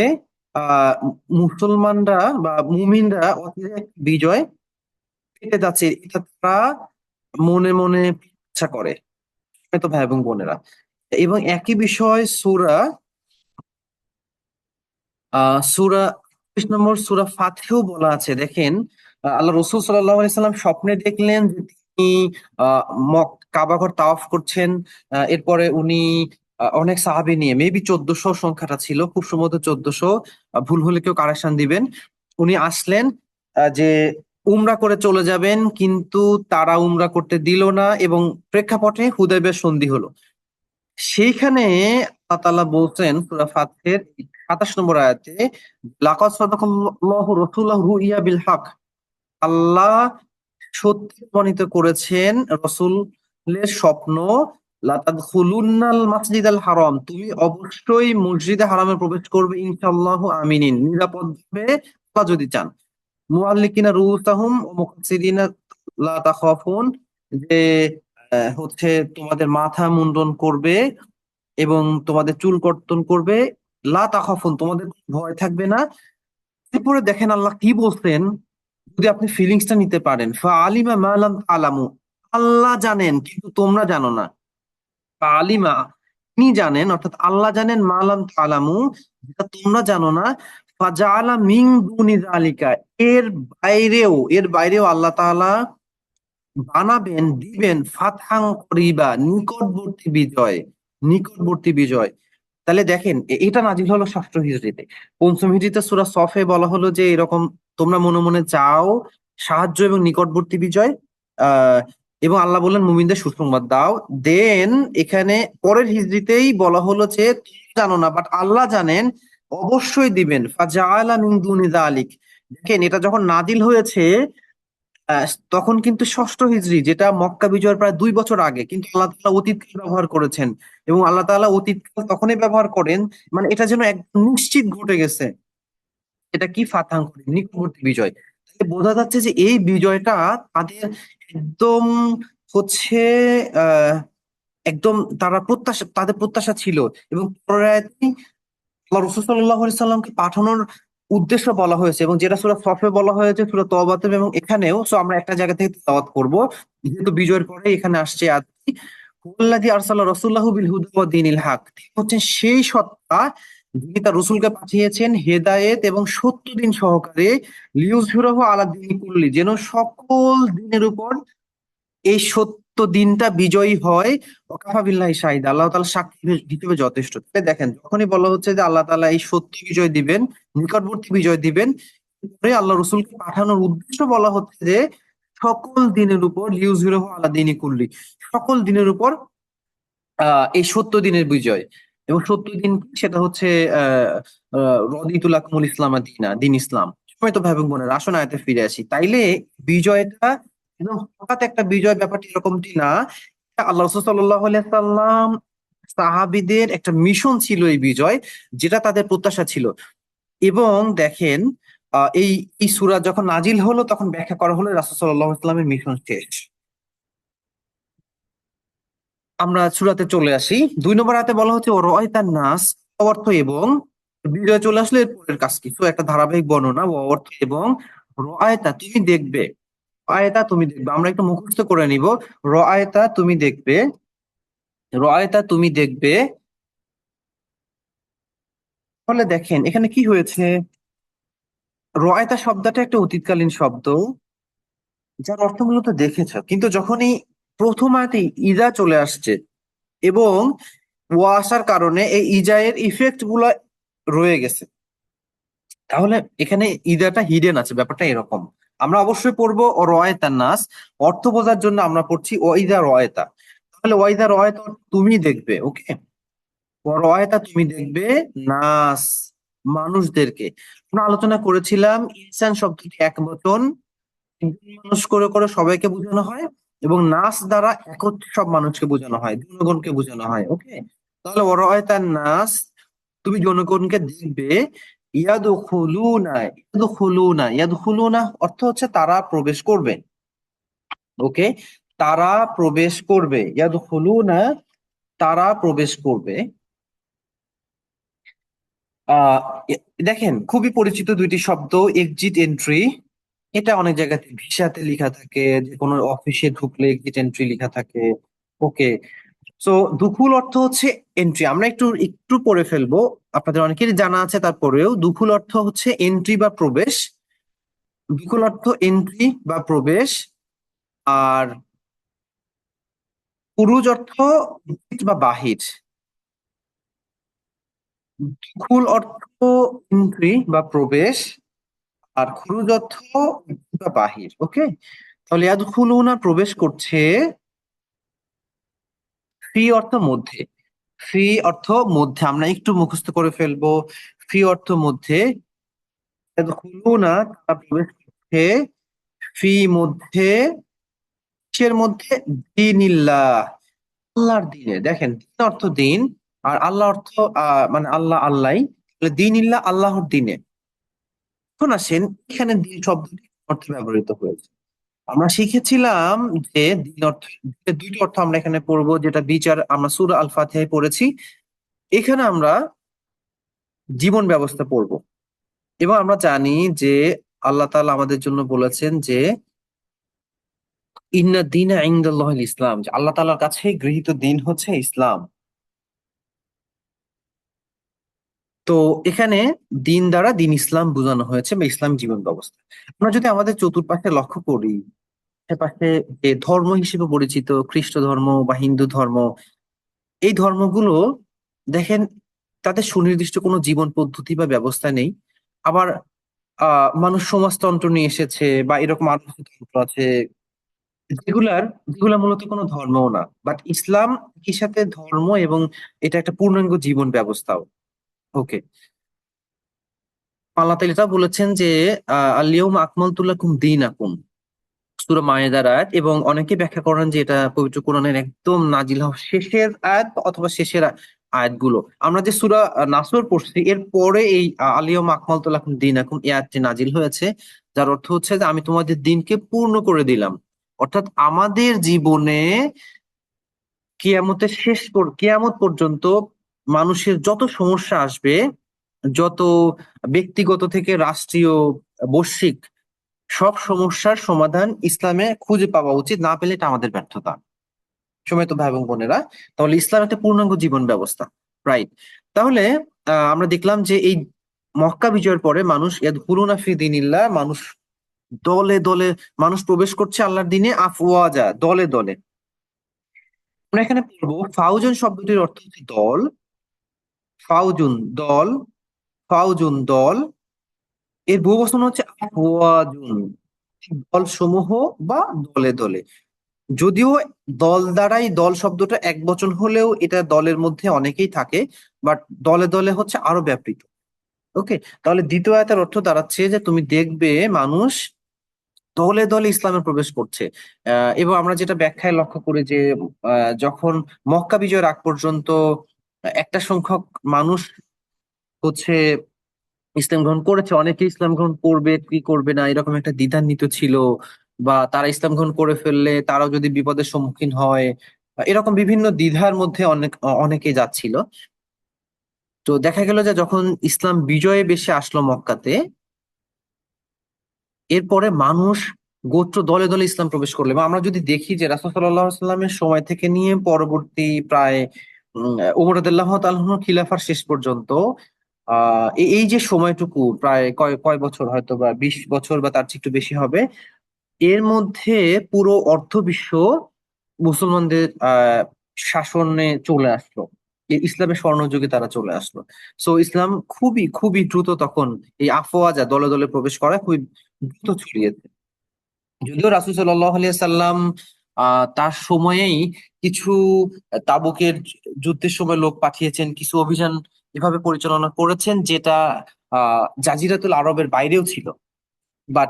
আহ মুসলমানরা বা মুমিনরা অচিরে একটা বিজয় পেতে যাচ্ছে, এটা তারা মনে মনে ইচ্ছা করে। তো ভাই এবং বোনেরা, এবং একই বিষয় সূরা সূরা ৩০ নম্বর সূরা ফাতিহাও বলা আছে। দেখেন, আল্লাহ রাসূল সাল্লাল্লাহু আলাইহি সাল্লাম স্বপ্নে দেখলেন যে তিনি কাবা ঘর তাওয়াফ করছেন। এরপরে উনি অনেক সাহাবী নিয়ে, মেবি 1400 সংখ্যাটা ছিল, খুব সম্ভবত 1400, ভুল হলে কেউ কারেকশন দিবেন। উনি আসলেন যে উমরা করে চলে যাবেন, কিন্তু তারা উমরা করতে দিল না এবং প্রেক্ষাপটে হুদায়বিয়ার সন্ধি হলো। সেইখানে আল্লাহ তাআলা বলছেন সূরা ফাতহের ২৭ নম্বর আয়াতে, লাকাদ সাদাকাল্লাহু রাসূলাহু রুইয়া বিল হক, আল্লাহ সত্যি প্রমাণিত করেছেন রসুলের স্বপ্ন, লাতাদখুলুন্নাল মাসজিদাল হারাম, তুমি অবশ্যই মসজিদে হারামে প্রবেশ করবে ইনশাআল্লাহু আমিনিন, নিরাপদভাবে আল্লাহ যদি চান। মুআল্লিকিনা রুউসাহুম ওয়া মুকাসসিরিনা লা তাখাফুন, যে হচ্ছে তোমাদের মাথা মুন্ডন করবে এবং তোমাদের চুল কর্তন করবে, লা তাখাফুন, তোমাদের কোনো ভয় থাকবে না। এরপরে দেখেন আল্লাহ কি বলছেন, যদি আপনি ফিলিংসটা নিতে পারেন, ফাআলিমা মা লাম তা'লামু, আল্লাহ জানেন কিন্তু তোমরা জানো না। ফাআলিমা, তিনি জানেন, অর্থাৎ আল্লাহ জানেন, মা লাম তা'লামু, যেটা তোমরা জানো না। ফাজাআলা মিন দুনি যালিকা, এর বাইরেও আল্লাহ তাআলা বানাবেন, দিবেন, ফাতহান করিবা, নিকটবর্তী বিজয়। তাহলে দেখেন এটা নাজিল হলো ষষ্ঠ হিজরীতে। পঞ্চম হিজরীতে সূরা সফে বলা হলো যে এরকম তোমরা মনে মনে চাও সাহায্য এবং নিকটবর্তী বিজয়, আহ এবং আল্লাহ বললেন মুমিনদের সুসংবাদ দাও। দেন এখানে পরের হিজরীতেই বলা হলো যে তোমরা জানো না বাট আল্লাহ জানেন, অবশ্যই দিবেন। ফাজাআলা মিন দুনি যালিক, দেখেন এটা যখন নাজিল হয়েছে তখন কিন্তু ষষ্ঠ হিজরি, যেটা মক্কা বিজয়ের প্রায় 2 বছর আগে, কিন্তু আল্লাহ তাআলা অতীতকাল ব্যবহার করেছেন এবং আল্লাহ তাআলা অতীতকাল তখনই ব্যবহার করেন মানে এটা যেন একদম নিশ্চিত ঘটে গেছে। এটা কি ফাতহান করিব, নিকটবর্তী বিজয়। তাহলে বোঝা যাচ্ছে যে এই বিজয়টা তাদের একদম হচ্ছে আহ একদম তাদের প্রত্যাশা ছিল। এবং পরের আয়াতে আল্লাহ রাসূল সাল্লাল্লাহু আলাইহি সাল্লামকে পাঠানোর উদ্দেশ্য বলা হয়েছে, এবং যেটা সূরা সফে বলা হয়েছে, সূরা তওবাতে এবং এখানেও। সো আমরা একটা জায়গা থেকে তেলাওয়াত করব, যেহেতু বিজয়ের পরে এখানে আসছে আয়াতটি। হুয়াল্লাযী আরসালা রাসূলাহু বিল হুদা ওয়া দীনিল হক, তিনি হচ্ছেন সেই সত্তা যিনি তার রাসূলকে পাঠিয়েছেন হেদায়েত এবং সত্য দিন সহকারে, লিইয়ুযহিরাহু আলা দীনি কুল্লি, যেন সকল দিনের উপর এই সত্য দিনটা বিজয়ী হয়। ওয়াকাফা বিল্লাহি শাহিদা, আল্লাহ তাআলা সাক্ষী হিসেবে যথেষ্ট। তাহলে দেখেন যখনই বলা হচ্ছে যে আল্লাহ তাআলা এই সত্য বিজয় দিবেন, নিকটবর্তী বিজয় দিবেন, এরপরে আল্লাহ রসুলকে পাঠানোর উদ্দেশ্য বলা হচ্ছে যে সকল দিনের উপর, লিইয়ুযহিরাহু আলা দীনি কুল্লি, সকল দিনের উপর এই সত্য দিনের বিজয়। এবং সত্য দিন কি? সেটা হচ্ছে আহ রদিতু লাকুমুল ইসলামা দীনা, দিন ইসলাম। তো ভাই বোনেরা, আসুন আয়াতে ফিরে আসি। তাইলে বিজয়টা একদম হঠাৎ একটা বিজয়, ব্যাপারটা এরকমটি না। এটা আল্লাহ রাসূল সাল্লাল্লাহু আলাইহি সাল্লাম সাহাবীদের একটা মিশন ছিল, এই বিজয়, যেটা তাদের প্রত্যাশা ছিল। এবং দেখেন এই সূরা যখন নাজিল হলো তখন ব্যাখ্যা করা হলো রাসূল সাল্লাল্লাহু আলাইহি সাল্লামের মিশন শেষ। আমরা সূরাতে চলে আসি। 2 নম্বর আয়াতে বলা হচ্ছে ও রাআইতান নাস, অর্থ এবং, বিজয় চলে আসলে এর পরের কাজ কি? তো একটা ধারাবাহিক বর্ণনা, অর্থ এবং, রাআইতা তুমি দেখবে, রাআইতা তুমি দেখবে, আমরা একটু মুখস্থ করে নিব। রাআইতা তুমি দেখবে, রাআইতা তুমি দেখবে। তাহলে দেখেন এখানে কি হয়েছে, রাআইতা শব্দটা একটা অতীতকালীন শব্দ, যার অর্থ মূলত দেখেছ, কিন্তু যখনই প্রথম আয়াতে ইজা চলে আসছে এবং ওয়া আসার কারণে এই ইজায়ের ইফেক্ট গুলা রয়ে গেছে, তাহলে এখানে ইদাটা হিডেন আছে, ব্যাপারটা এরকম। আমরা অবশ্যই পড়বো ও রয়তান নাস, অর্থ বোঝার জন্য আমরা পড়ছি ওয়াইদা রয়তা। তাহলে ওয়াইদা রয়তা তুমি দেখবে, ওকে। ও রয়তা তুমি দেখবে, নাস মানুষদেরকে। আমরা আলোচনা করেছিলাম ইনসান শব্দটি একবচন, একজন মানুষ করে করে সবাইকে বোঝানো হয়, এবং নাস দ্বারা একত্রে সব মানুষকে বোঝানো হয়, জনগণকে বোঝানো হয়, ওকে। তাহলে ও রয়তান নাস, তুমি জনগণকে দেখবে। ইয়াদখুলুনা অর্থ হচ্ছে তারা প্রবেশ করবে, ওকে। তারা প্রবেশ করবে, ইয়াদখুলুনা, তারা প্রবেশ করবে। আহ দেখেন খুবই পরিচিত দুইটি শব্দ, এক্সিট এন্ট্রি। এটা অনেক জায়গাতে ভিসাতে লেখা থাকে, যে কোনো অফিসে ঢুকলে এক্সিট এন্ট্রি লেখা থাকে, ওকে। সো দুখুল অর্থ হচ্ছে এন্ট্রি, আমরা একটু একটু পড়ে ফেলবো, আপনাদের অনেকেরই জানা আছে, তারপরেও দুখুল অর্থ হচ্ছে এন্ট্রি বা প্রবেশ। দুখুল অর্থ এন্ট্রি বা প্রবেশ। আর পুরুজ অর্থ ভিত বা বাহির। দুখুল অর্থ এন্ট্রি বা প্রবেশ, আর খুরুজ অর্থ বা বাহির। ওকে, তাহলে ইয়াদখুলুনা প্রবেশ করছে, ফি অর্থ মধ্যে। ফি অর্থ মধ্যে, আমরা একটু মুখস্থ করে ফেলবো। ফি অর্থ মধ্যে, ইয়াদখুলুনা তারা প্রবেশ করছে, ফি মধ্যে, কিসের মধ্যে? দিনিল্লাহ, আল্লাহর দিনে। দেখেন, দিন অর্থ দিন, আর আল্লাহ অর্থ মানে আল্লাহ আল্লাহ, দিনিল্লাহ আল্লাহর দিনে। এখন আসেন, এখানে দিন শব্দটি অর্থে ব্যবহৃত হয়েছে। আমরা শিখেছিলাম যে দিন অর্থ, দুইটি অর্থ আমরা এখানে পড়বো, যেটা বিচার আমরা সূরা আল ফাতিহায় পড়েছি। এখানে আমরা জীবন ব্যবস্থা পড়বো, এবং আমরা জানি যে আল্লাহ তাআলা আমাদের জন্য বলেছেন যে ইন্না দীনা ইনদাল্লাহিল ইসলাম, যে আল্লাহ তাআলার কাছে গৃহীত দিন হচ্ছে ইসলাম। তো এখানে দিন দ্বারা দিন ইসলাম বোঝানো হয়েছে, বা ইসলাম জীবন ব্যবস্থা। আমরা যদি আমাদের চতুর্পাশে লক্ষ্য করি, আশেপাশে যে ধর্ম হিসেবে পরিচিত খ্রিস্ট ধর্ম বা হিন্দু ধর্ম, এই ধর্মগুলো দেখেন, তাদের সুনির্দিষ্ট কোনো জীবন পদ্ধতি বা ব্যবস্থা নেই। আবার মানুষ সমাজতন্ত্র নিয়ে এসেছে, বা এরকম আরো কিছু তন্ত্র আছে যেগুলা মূলত কোনো ধর্মও না। বাট ইসলাম একই সাথে ধর্ম, এবং এটা একটা পূর্ণাঙ্গ জীবন ব্যবস্থাও। ওকে, আল্লাহ তাআলা এটা বলেছেন যে আল-ইয়াউমা আকমালতু লাকুম দীনাকুম, সূরা মায়েদার আয়াত। এবং অনেকে ব্যাখ্যা করেন যে এটা পবিত্র কোরআনের একদম নাজিল হওয়া শেষের আয়াত, অথবা শেষের আয়াতগুলো। আমরা যে সূরা নাসর পড়ছি, এর পরে এই আল-ইয়াউমা আকমালতু লাকুম দীনাকুম এই আয়াতটি নাজিল হয়েছে, যার অর্থ হচ্ছে যে আমি তোমাদের দিনকে পূর্ণ করে দিলাম। অর্থাৎ আমাদের জীবনে কিয়ামত পর্যন্ত মানুষের যত সমস্যা আসবে, যত ব্যক্তিগত থেকে রাষ্ট্রীয়, বৈশ্বিক, সব সমস্যার সমাধান ইসলামে খুঁজে পাওয়া উচিত। না পেলে এটা আমাদের ব্যর্থতা। সময় তো ভাই এবং বোনেরা, তাহলে ইসলাম একটা পূর্ণাঙ্গ জীবন ব্যবস্থা, রাইট? তাহলে আমরা দেখলাম যে এই মক্কা বিজয়ের পরে মানুষ ইয়াদখুলুনা ফি দীনিল্লাহ, মানুষ দলে দলে মানুষ প্রবেশ করছে আল্লাহর দিনে, আফওয়াজা, দলে দলে। আমরা এখানে পড়বো ফাউজন শব্দটির অর্থ হচ্ছে দল। ফাউজুন দল, ফাউজুন দল। এর বহুবচন হচ্ছে আফওয়াজুন, দল সমূহ বা দলে দলে। যদিও দল দ্বারাই, দল শব্দটা এক বচন হলেও এটা দলের মধ্যে অনেকেই থাকে, বাট দলে দলে হচ্ছে আরো ব্যাপৃত। ওকে, তাহলে দ্বিতীয় আয়াতের অর্থ দাঁড়াচ্ছে যে তুমি দেখবে মানুষ দলে দলে ইসলামে প্রবেশ করছে। এবং আমরা যেটা ব্যাখ্যায় লক্ষ্য করি যে যখন মক্কা বিজয়ের আগ পর্যন্ত একটা সংখ্যক মানুষ হচ্ছে ইসলাম গ্রহণ করেছে, অনেকে ইসলাম গ্রহণ করবে কি করবে না এরকম একটা দ্বিধান্বিত ছিল, বা তারা ইসলাম গ্রহণ করে ফেললে তারাও যদি বিপদের সম্মুখীন হয়, এরকম বিভিন্ন দ্বিধার মধ্যে অনেকে যাচ্ছিল। তো দেখা গেল যে যখন ইসলাম বিজয়ে বেশি আসলো মক্কাতে, এরপরে মানুষ গোত্র দলে দলে ইসলাম প্রবেশ করলো। এবং আমরা যদি দেখি যে রাসূল সাল্লাল্লাহু আলাইহি ওয়াসাল্লামের সময় থেকে নিয়ে পরবর্তী প্রায় ওমর রাদিয়াল্লাহু তাআলা আনহুর খিলাফার শেষ পর্যন্ত, এই যে সময়টুকু, প্রায় কয় কয় বছর, হয়তো বা 20 বছর বা তার চেয়ে একটু বেশি হবে, এর মধ্যে পুরো অর্ধ বিশ্ব মুসলমানদের শাসনে চলে আসলো। ইসলামের স্বর্ণযুগে তারা চলে আসলো। সো ইসলাম খুবই খুবই দ্রুত তখন এই আফওয়াজা, দলে দলে প্রবেশ করা খুবই দ্রুত ছড়িয়েছে। যদিও রাসূল সাল্লাল্লাহু আলাইহি সাল্লাম তার সময়েই কিছু তাবুকের যুদ্ধের সময় লোক পাঠিয়েছেন, কিছু অভিযান এভাবে পরিচালনা করেছেন, যেটা জাজিরাতুল আরবের বাইরেও ছিল। বাট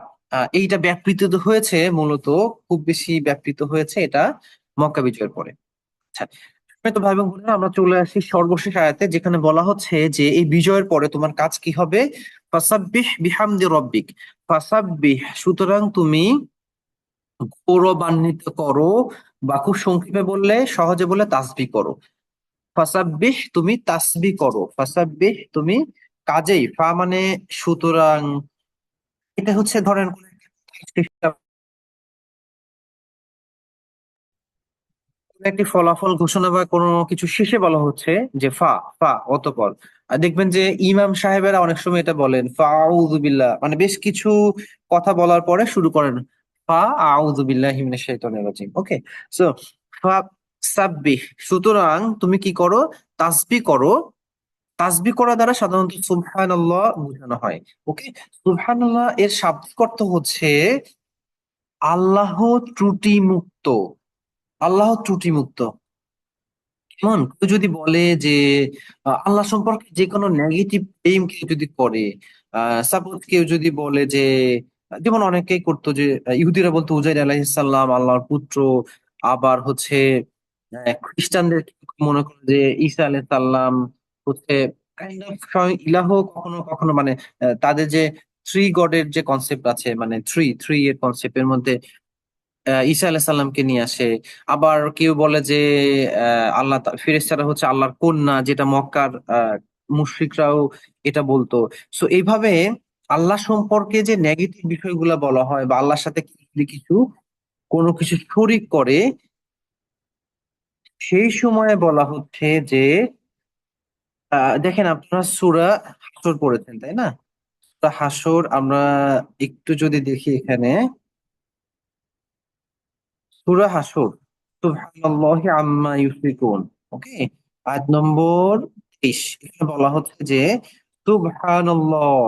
এইটা ব্যাপৃত তো হয়েছে, মূলত খুব বেশি ব্যাপৃত হয়েছে এটা মক্কা বিজয়ের পরে। আচ্ছা, তো ভাই বোনেরা, আমরা চলে আসি সর্বশেষ আয়াতে, যেখানে বলা হচ্ছে যে এই বিজয়ের পরে তোমার কাজ কি হবে? ফাসাব্বিহ বিহামদি রব্বিক, ফাসাব্বিহ, সুতরাং তুমি গৌরবান্বিত করো, বা খুব সংক্ষেপে বললে, সহজে বলে তাসবিহ করো। ফাসাব্বিহ, তুমি তাসবিহ করো। ফাসাব্বিহ, তুমি কাজেই, ফা মানে সুতরাং, এটা হচ্ছে ধরেন কোনো একটি ফলাফল ঘোষণা বা কোনো কিছু শেষে বলা হচ্ছে যে ফা, ফা অতঃপর। আর দেখবেন যে ইমাম সাহেবেরা অনেক সময় এটা বলেন, ফা আউযু বিল্লাহ, মানে বেশ কিছু কথা বলার পরে শুরু করেন ফা আউযু বিল্লাহি মিনাশ শাইতানির রাজিম। ওকে, সো ফা সাব্বিহ, সুতরাং তুমি কি করো? তাসবিহ করো। তাসবিহ করা দ্বারা সাধারণত সুবহানাল্লাহ বোঝানো হয়। ওকে, সুবহানাল্লাহ এর শাব্দিক অর্থ হচ্ছে আল্লাহ ত্রুটি মুক্ত। আল্লাহ ত্রুটি মুক্ত। কেমন কেউ যদি বলে যে আল্লাহ সম্পর্কে যে কোনো নেগেটিভ ক্লেম কেউ যদি করে, সাপোজ কেউ যদি বলে যে, যেমন অনেকেই করতো যে ইহুদিরা বলতো উজাইর আলাইহিস সালাম আল্লাহর পুত্র, আবার হচ্ছে খ্রিস্টানদের মনে করে যে ঈসা আলাইহিস সালাম হচ্ছে কাইন্ড অফ স্বয়ং ইলাহ, কখনো কখনো মানে তাদের যে থ্রি গডের যে কনসেপ্ট আছে, মানে থ্রি থ্রি এর কনসেপ্টের মধ্যে ঈসা আলাইহিস সালামকে নিয়ে আসে। আবার কেউ বলে যে আল্লাহ ফেরেশতারা হচ্ছে আল্লাহর কন্যা, যেটা মক্কার মুশরিকরাও এটা বলতো। সো এইভাবে আল্লাহ সম্পর্কে যে নেগেটিভ বিষয়গুলো বলা হয়, বা আল্লাহর সাথে যদি কিছু কোনো কিছু শরিক করে, সেই সময়ে বলা হচ্ছে যে দেখেন আপনারা সূরা হাসর পড়েছেন তাই না? সূরা হাসর আমরা একটু যদি দেখি এখানে, সূরা হাসর সুবহানাল্লাহি আম্মা ইউশরিকুন। ওকে, আয়াত নম্বর 23 এখানে বলা হচ্ছে যে সুবহানাল্লাহ,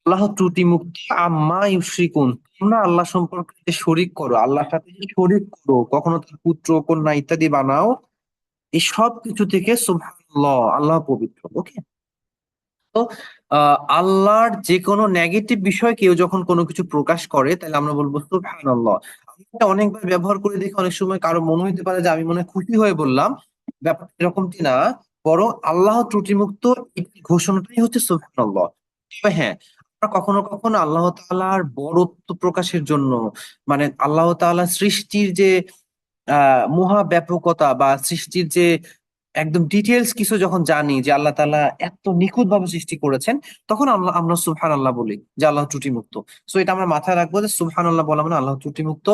আল্লাহ ত্রুটি মুক্ত, আম্মা ইউশরিকুন, তোমরা আল্লাহ সম্পর্কে যে শরিক করো, আল্লাহর সাথে যে শরিক করো, কখনো তার পুত্র কন্যা ইত্যাদি বানাও, এই সব কিছু থেকে সুবহানাল্লাহ, আল্লাহ পবিত্র। ওকে, তো আল্লাহর যে কোনো নেগেটিভ বিষয় কেউ যখন কোনো কিছু প্রকাশ করে, তাহলে আমরা বলবো সুবহানাল্লাহ। আমি এটা অনেকবার ব্যবহার করে দেখি, অনেক সময় কারো মনে হতে পারে যে আমি মনে হয় খুশি হয়ে বললাম, ব্যাপারটা এরকমটি না। বরং আল্লাহ ত্রুটিমুক্ত এই ঘোষণাটাই হচ্ছে সুবহানাল্লাহ। তবে হ্যাঁ, আমরা কখনো কখনো আল্লাহ তাআলার বড়ত্ব প্রকাশের জন্য, মানে আল্লাহ তাআলা সৃষ্টির যে মহা ব্যাপকতা, বা সৃষ্টির যে একদম ডিটেলস কিছু যখন জানি যে আল্লাহ তাআলা এত নিখুঁত ভাবে সৃষ্টি করেছেন, তখন আমরা সুবহানাল্লাহ বলি যে আল্লাহ ত্রুটি মুক্ত। সো এটা আমরা মাথায় রাখবো যে সুবহানাল্লাহ বলা মানে আল্লাহ ত্রুটি মুক্ত।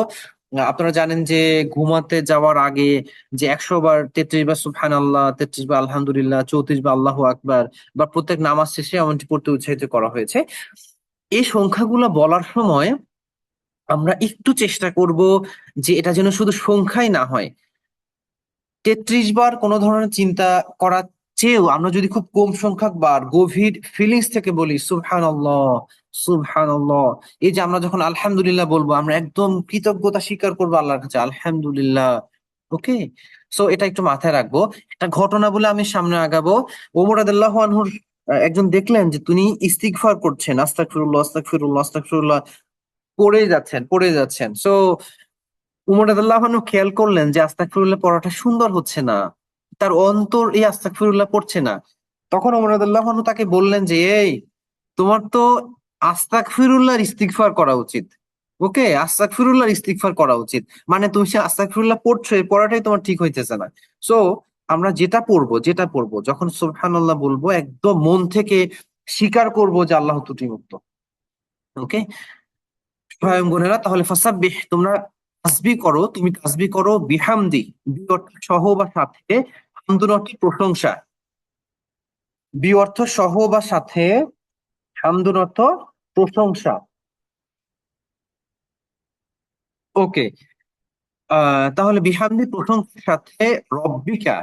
আপনারা জানেন যে ঘুমাতে যাওয়ার আগে যে 100 বার 33 বার সুবহানাল্লাহ, 33 বার আলহামদুলিল্লাহ, 34 বার আল্লাহু আকবার, বা প্রত্যেক নামাজ শেষে এমনটি পড়তে উৎসাহিত করা হয়েছে। এই সংখ্যাগুলো বলার সময় আমরা একটু চেষ্টা করব যে এটা যেন শুধু সংখ্যাই না হয়। 33 বার কোনো ধরনের চিন্তা করার চেয়েও আমরা যদি খুব কম সংখ্যক বার গভীর ফিলিংস থেকে বলি সুবহানাল্লাহ, সুবহানাল্লাহ। এই যে আমরা যখন আলহামদুলিল্লাহ বলবো, আমরা একদম কৃতজ্ঞতা স্বীকার করবো আল্লাহর কাছে, আলহামদুলিল্লাহ। ওকে, সো এটা একটু মাথায় রাখবো। একটা ঘটনা বলে আমি সামনে আগাবো। ওমর রাদিয়াল্লাহু আনহুর একজন দেখলেন যে তিনি ইস্তিগফার করছেন, আস্তাগফিরুল্লাহ আস্তাগফিরুল্লাহ আস্তাগফিরুল্লাহ পড়ে যাচ্ছেন। সো উমর রাদিয়াল্লাহু আনহু খেয়াল করলেন যে আস্তাগফিরুল্লাহ পড়াটা সুন্দর হচ্ছে না, তার অন্তর এই আস্তাগফিরুল্লাহ পড়ছে না। তখন ওমর রাদিয়াল্লাহু আনহু তাকে বললেন যে, এই, তোমার তো আস্তাগফিরুল্লাহর ইস্তিগফার করা উচিত। ওকে, আস্তাগফিরুল্লাহর ইস্তিগফার করা উচিত। মানে তুমি সে আস্তাগফিরুল্লাহ পড়ছো, এই পড়াটাই তোমার ঠিক হইতেছে না। সো আমরা যেটা পড়বো যখন সুবহানাল্লাহ বলবো, একদম মন থেকে স্বীকার করবো যে আল্লাহ ত্রুটিমুক্ত। ওকে, ভাইঙ্গনেরা, তাহলে ফাসাব্বিহ, তোমরা তাসবিহ করো, তুমি তাসবিহ করো বিহামদি, বি অর্থ সহ বা সাথে, হামদুন অর্থ প্রশংসা। বি অর্থ সহ বা সাথে, হামদুন অর্থ প্রশংসা। ওকে, তাহলে বিহামদি প্রশংসার সাথে রব্বিকা,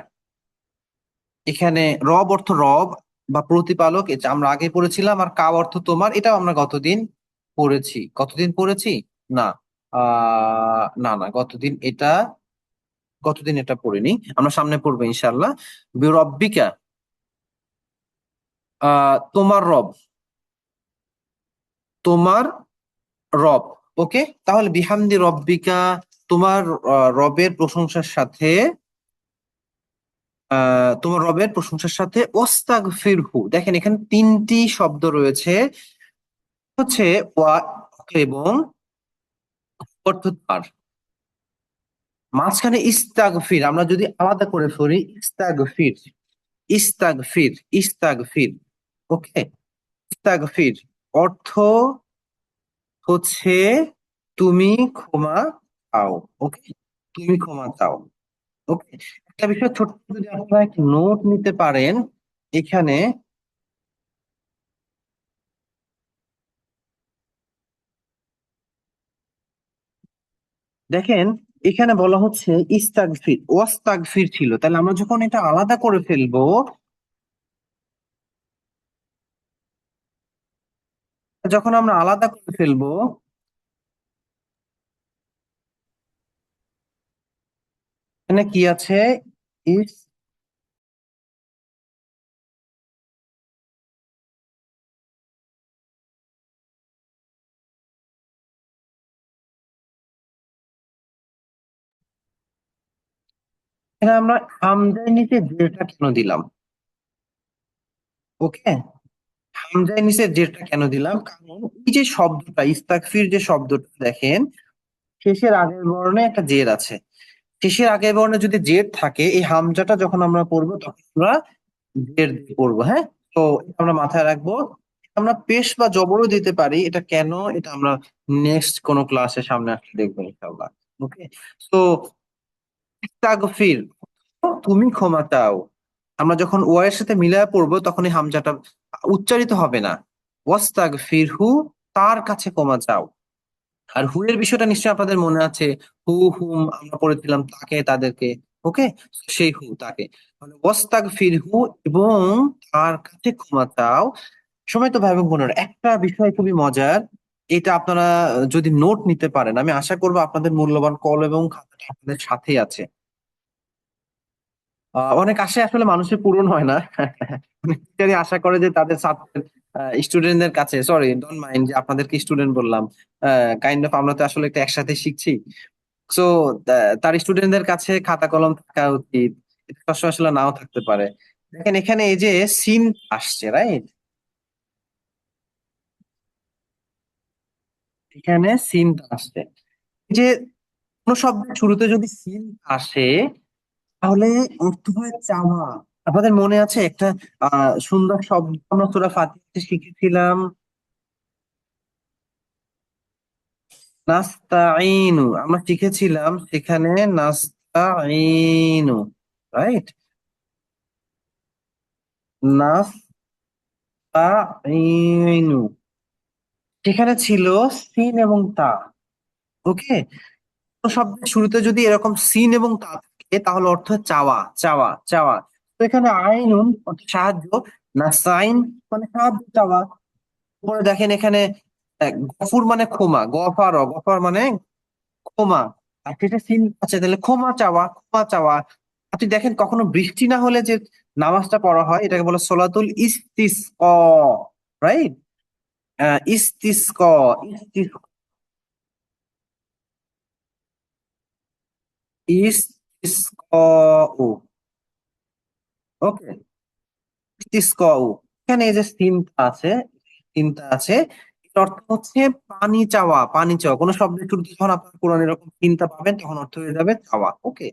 এখানে রব অর্থ রব বা প্রতিপালক, এটা আমরা আগে পড়েছিলাম। আর কা অর্থ তোমার, এটাও আমরা গতদিন পড়েছি না, না না, গতদিন এটা পড়িনি, আমরা সামনে পড়বো ইনশাআল্লাহ। রব্বিকা, তোমার রব। ওকে, তাহলে বিহামদি রব্বিকা, তোমার রবের প্রশংসার সাথে, তোমার রবের প্রশংসার সাথে ওয়াস্তাগফিরহু। দেখেন এখানে তিনটি শব্দ রয়েছে, হচ্ছে ওয়া এবং অর্থ তার, মাঝখানে ইস্তাগফির। আমরা যদি আলাদা করে ধরি, ইস্তাগফির, ইস্তাগফির, ইস্তাগফির। ওকে, ইস্তাগফির অর্থ হচ্ছে তুমি ক্ষমা চাও। ওকে, তুমি ক্ষমা চাও। ওকে, একটা বিষয় ছোট্ট যদি আপনারা একটা নোট নিতে পারেন এখানে, দেখেন এখানে বলা হচ্ছে ইস্তাগফির, ওয়াস্তাগফির ছিল, তাহলে আমরা যখন এটা আলাদা করে ফেলবো, যখন আমরা আলাদা করে ফেলবো, এখানে কি আছে? ইস, এখানে আমরা হামজার নিচে জেরটা কেন দিলাম? ওকে, হামজার নিচে জেরটা কেন দিলাম? কারণ এই যে শব্দটা ইস্তাগফির, যে শব্দটা দেখেন শেষের আগের বর্ণে একটা জের আছে। শেষের আগের বর্ণে যদি জের থাকে, এই হামজাটা যখন আমরা পড়বো তখন আমরা জের দিয়ে পড়বো। হ্যাঁ, তো এটা আমরা মাথায় রাখবো। আমরা পেশ বা জবরও দিতে পারি, এটা কেন, এটা আমরা নেক্সট কোন ক্লাসে সামনে আসলে দেখবো ইনশাআল্লাহ। ওকে, তো ইস্তাগফির, তুমি ক্ষমা চাও, আমরা যখন ওয়া এর সাথে মিলায় পড়বো তখন এই হামজাটা উচ্চারিত হবে না। ওয়াস্তাগফিরহু, তার কাছে ক্ষমা চাও। আর হু এর বিষয়টা নিশ্চয়ই আপনাদের মনে আছে। হু হুম আমরা পড়েছিলাম তাকে তাদেরকে। ওকে, সেই হু তাকে, মানে ওয়াস্তাগফিরহু, এবং তার কাছে ক্ষমা চাও। সময় তো ভাই এবং বোনেরা, একটা বিষয় খুবই মজার, এটা আপনারা যদি নোট নিতে পারেন, আমি আশা করবো আপনাদের মূল্যবান কল এবং খাতাটা আপনাদের সাথেই আছে। অনেক আশা আসলে মানুষের পূরণ হয় না। অনেক টিচারই আশা করে যে তাদের ছাত্রের, স্টুডেন্টদের কাছে, সরি ডোন্ট মাইন্ড যে আপনাদেরকে স্টুডেন্ট বললাম, কাইন্ড অফ আমরা তো আসলে একটা একসাথে শিখছি। সো তার স্টুডেন্টদের কাছে খাতা কলম থাকা উচিত। এটা সবসময় আসলে নাও থাকতে পারে। দেখেন এখানে এই যে সিন আসছে, রাইট? এখানে সিন আসছে। এই যে কোন শব্দের শুরুতে যদি সিন আসে, তাহলে অর্থ হয় চাওয়া। আপনাদের মনে আছে একটা সুন্দর শব্দ আমরা সূরা ফাতিহাতে শিখেছিলাম, নাস্তাইনু, আমরা শিখেছিলাম সেখানে নাস্তাইনু, রাইট? নাস্তাইনু, সেখানে ছিল সিন এবং তা। ওকে, কোন শব্দের শুরুতে যদি এরকম সিন এবং তা থাকে তাহলে অর্থ হয় চাওয়া, চাওয়া, চাওয়া। তো এখানে আইনুন অর্থ সাহায্য, নাস্তাইন মানে সাহায্য চাওয়া। পরে দেখেন এখানে গফুর মানে ক্ষমা, গফার, গফার মানে ক্ষমা। আর সেটা সিন আছে, তাহলে ক্ষমা চাওয়া, ক্ষমা চাওয়া। আপনি দেখেন কখনো বৃষ্টি না হলে যে নামাজটা পড়া হয় এটাকে বলে সলাতুল ইস্তিসকা, রাইট? ইস্তিসকা, ইস্তিস ইস্তিসকাউ। ওকে, ইস্তিসকাউ, এখানে এই যে সিনটা আছে, সিনটা আছে, এর অর্থ হচ্ছে পানি চাওয়া, পানি চাওয়া। কোন শব্দের শুরুতে যখন আপনার কোরআন এরকম চিন্তা পাবেন তখন অর্থ হয়ে যাবে চাওয়া। ওকে,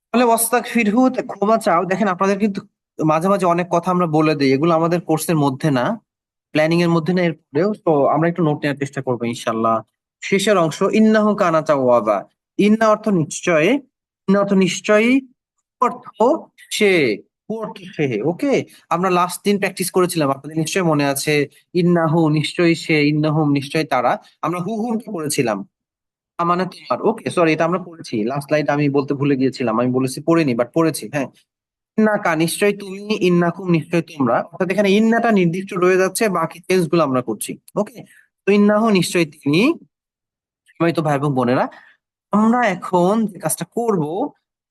তাহলে ওয়াস্তাগফিরহু, ক্ষমা চাও। দেখেন আপনাদের কিন্তু মাঝে মাঝে অনেক কথা আমরা বলে দিই, এগুলো আমাদের কোর্সের মধ্যে না, প্ল্যানিং এর মধ্যে না, এরপরেও তো আমরা একটু নোট নেওয়ার চেষ্টা করবো ইনশাল্লাহ। শেষের অংশ ইন্নাহু কানা তাওয়াবা, ইন্না অর্থ নিশ্চয়, ইন্না অর্থ নিশ্চয়ই, অর্থ সে, হু অর্থ সে। ওকে, আমরা লাস্ট দিন প্র্যাকটিস করেছিলাম, আপনাদের নিশ্চয়ই মনে আছে। ইন্নাহু নিশ্চয়ই সে, ইন্নাহুম নিশ্চয়ই তারা। আমরা হু হুমটা করেছিলাম, মানে তোমার। ওকে, সরি, এটা আমরা পড়েছি লাস্ট স্লাইড, আমি বলতে ভুলে গিয়েছিলাম, আমি বলেছি পড়িনি বাট পড়েছি। হ্যাঁ, ইন্নাকা নিশ্চয় তুমি, ইন্নাকুম নিশ্চয় তোমরা, অর্থাৎ এখানে ইন্নাটা নির্দিষ্ট রয়ে যাচ্ছে, বাকি টেন্স গুলো আমরা করছি। ওকে, তো ইন্নাহু নিশ্চয় তিনি। তো ভাই এবং বোনেরা, আমরা এখন যে কাজটা করব,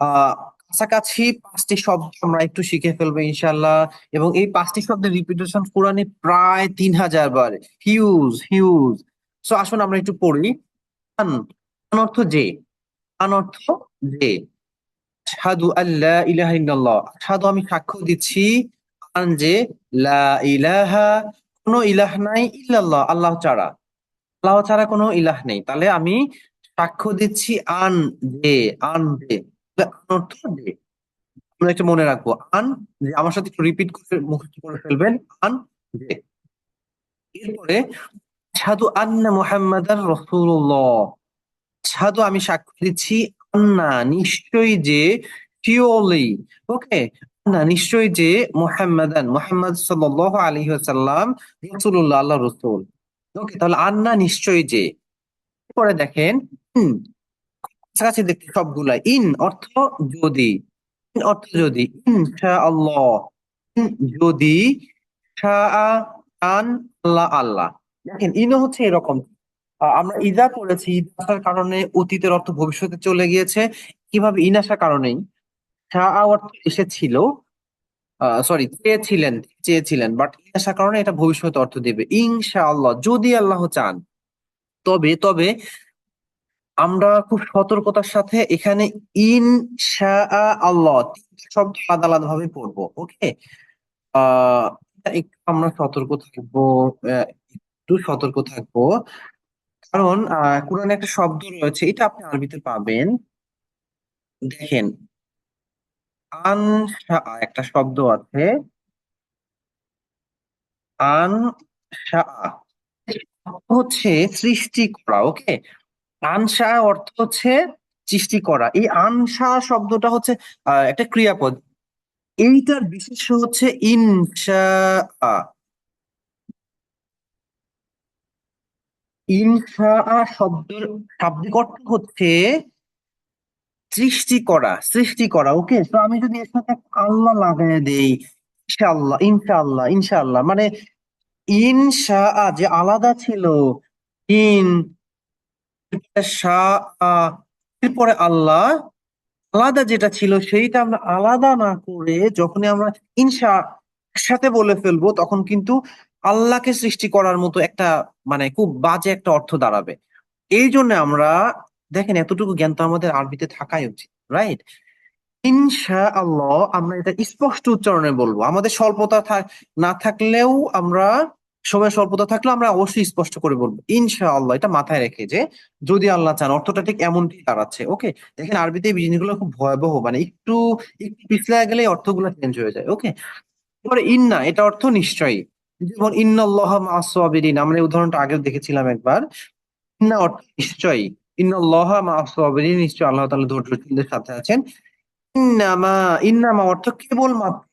আহ কাছাকাছি 5টি শব্দ আমরা একটু শিখে ফেলবো ইনশাল্লাহ। এবং এই 5টি শব্দের রিপিটেশন কোরআনে প্রায় 3000 বার, হিউজ হিউজ। সো আসুন আমরা একটু পড়ি। আন, আন অর্থ যে, আন অর্থ যে। আশহাদু আল্লা ইলাহা ইল্লাল্লাহ, আশহাদু আমি সাক্ষ্য দিচ্ছি, আন যে, লা ইলাহা কোনো ইলাহ নাই, ইল্লাল্লাহ আল্লাহ ছাড়া, আল্লাহ ছাড়া কোনো ইলাহ নেই। তাহলে আমি সাক্ষ্য দিচ্ছি আন যে, আন যে, তাহলে আন অর্থ যে। আমরা একটা মনে রাখবো, আন যে, আমার সাথে একটু রিপিট করে মুখস্থ করে ফেলবেন, আন যে। এরপরে আশহাদু আন্না মুহাম্মাদার রাসূলুল্লাহ, সাধু আমি সাক্ষ্য দিচ্ছি, আন্না নিশ্চয়ই যে, শিওরলি। ওকে, না নিশ্চয়ই যে, মুহাম্মাদান মুহাম্মদ সাল্লাল্লাহু আলাইহি ওয়াসাল্লাম, রাসূলুল্লাহ আল্লাহ রাসূল। ওকে, তাহলে আন্না নিশ্চয়ই যে। পরে দেখেন, ইন, কাছাকাছি দেখতে সবগুলা। ইন অর্থ যদি, ইন অর্থ যদি, ইনশাআল্লাহ, ইন যদি, শাআ চান, আল্লাহ আল্লাহ। দেখেন ইনও হচ্ছে এরকম। আমরা ইদা করেছি, ইদা আসার কারণে অতীতের অর্থ ভবিষ্যতে চলে গিয়েছে। কিভাবে ইন আসার কারণেই অর্থ এসেছিল, সরি চেয়েছিলেন, চেয়েছিলেন, বাট ইন আসার কারণে এটা ভবিষ্যতে অর্থ দিবে ইনশাআল্লাহ, যদি আল্লাহ চান। তবে তবে আমরা খুব সতর্কতার সাথে এখানে ইনশা আল্লাহ তিনটা শব্দ আলাদা আলাদা ভাবে পড়বো, ওকে। এটা একটু আমরা সতর্ক থাকবো, একটু সতর্ক থাকবো। কারণ কোরআনে একটা শব্দ রয়েছে, এটা আপনি আরবিতে পাবেন। দেখেন, আনসা একটা শব্দ আছে, আনসা হচ্ছে সৃষ্টি করা, ওকে। আনসা অর্থ হচ্ছে সৃষ্টি করা। এই আনসা শব্দটা হচ্ছে একটা ক্রিয়াপদ। এইটার বিশেষ্য হচ্ছে ইনসা। ইনসা শব্দের শাব্দিক অর্থ হচ্ছে সৃষ্টি করা, সৃষ্টি করা, ওকে। তো আমি যদি এর সাথে একটা আল্লাহ লাগাই দেই, ইনশাআল্লাহ, ইনশাআল্লাহ, ইনশাআল্লাহ, মানে ইনশা যে আলাদা ছিল, ইন শাহ, এরপরে আল্লাহ, আলাদা যেটা ছিল সেইটা আমরা আলাদা না করে যখনই আমরা ইনশা সাথে বলে ফেলবো, তখন কিন্তু আল্লাহকে সৃষ্টি করার মতো একটা, মানে খুব বাজে একটা অর্থ দাঁড়াবে। এই জন্য আমরা, দেখেন এতটুকু জ্ঞান তো আমাদের আরবিতে থাকাই উচিত, রাইট? ইনশা আল্লাহ আমরা এটা স্পষ্ট উচ্চারণে বলবো। আমাদের স্বল্পতা না থাকলেও আমরা, সময় স্বল্পতা থাকলেও আমরা অবশ্যই স্পষ্ট করে বলবো ইনশা আল্লাহ, এটা মাথায় রেখে যে যদি আল্লাহ চান, অর্থটা ঠিক এমনটি দাঁড়াচ্ছে, ওকে। দেখেন আরবিতে এই জিনিসগুলো খুব ভয়াবহ, মানে একটু একটু পিছলে গেলে অর্থগুলো চেঞ্জ হয়ে যায়, ওকে। এবারে ইন্না, এটা অর্থ নিশ্চয়ই। যেমন ইন্নাল্লাহ মা'আস সাবিরিন, আমরা এই উদাহরণটা আগেও দেখেছিলাম একবার। ইন্না অর্থ নিশ্চয়ই, ইন্নাল্লাহ মা'আস সাবিরিন, নিশ্চয়ই আল্লাহ তাআলা ধৈর্যশীলদের সাথে আছেন। ইন্নামা, ইন্নামা অর্থ কেবলমাত্র,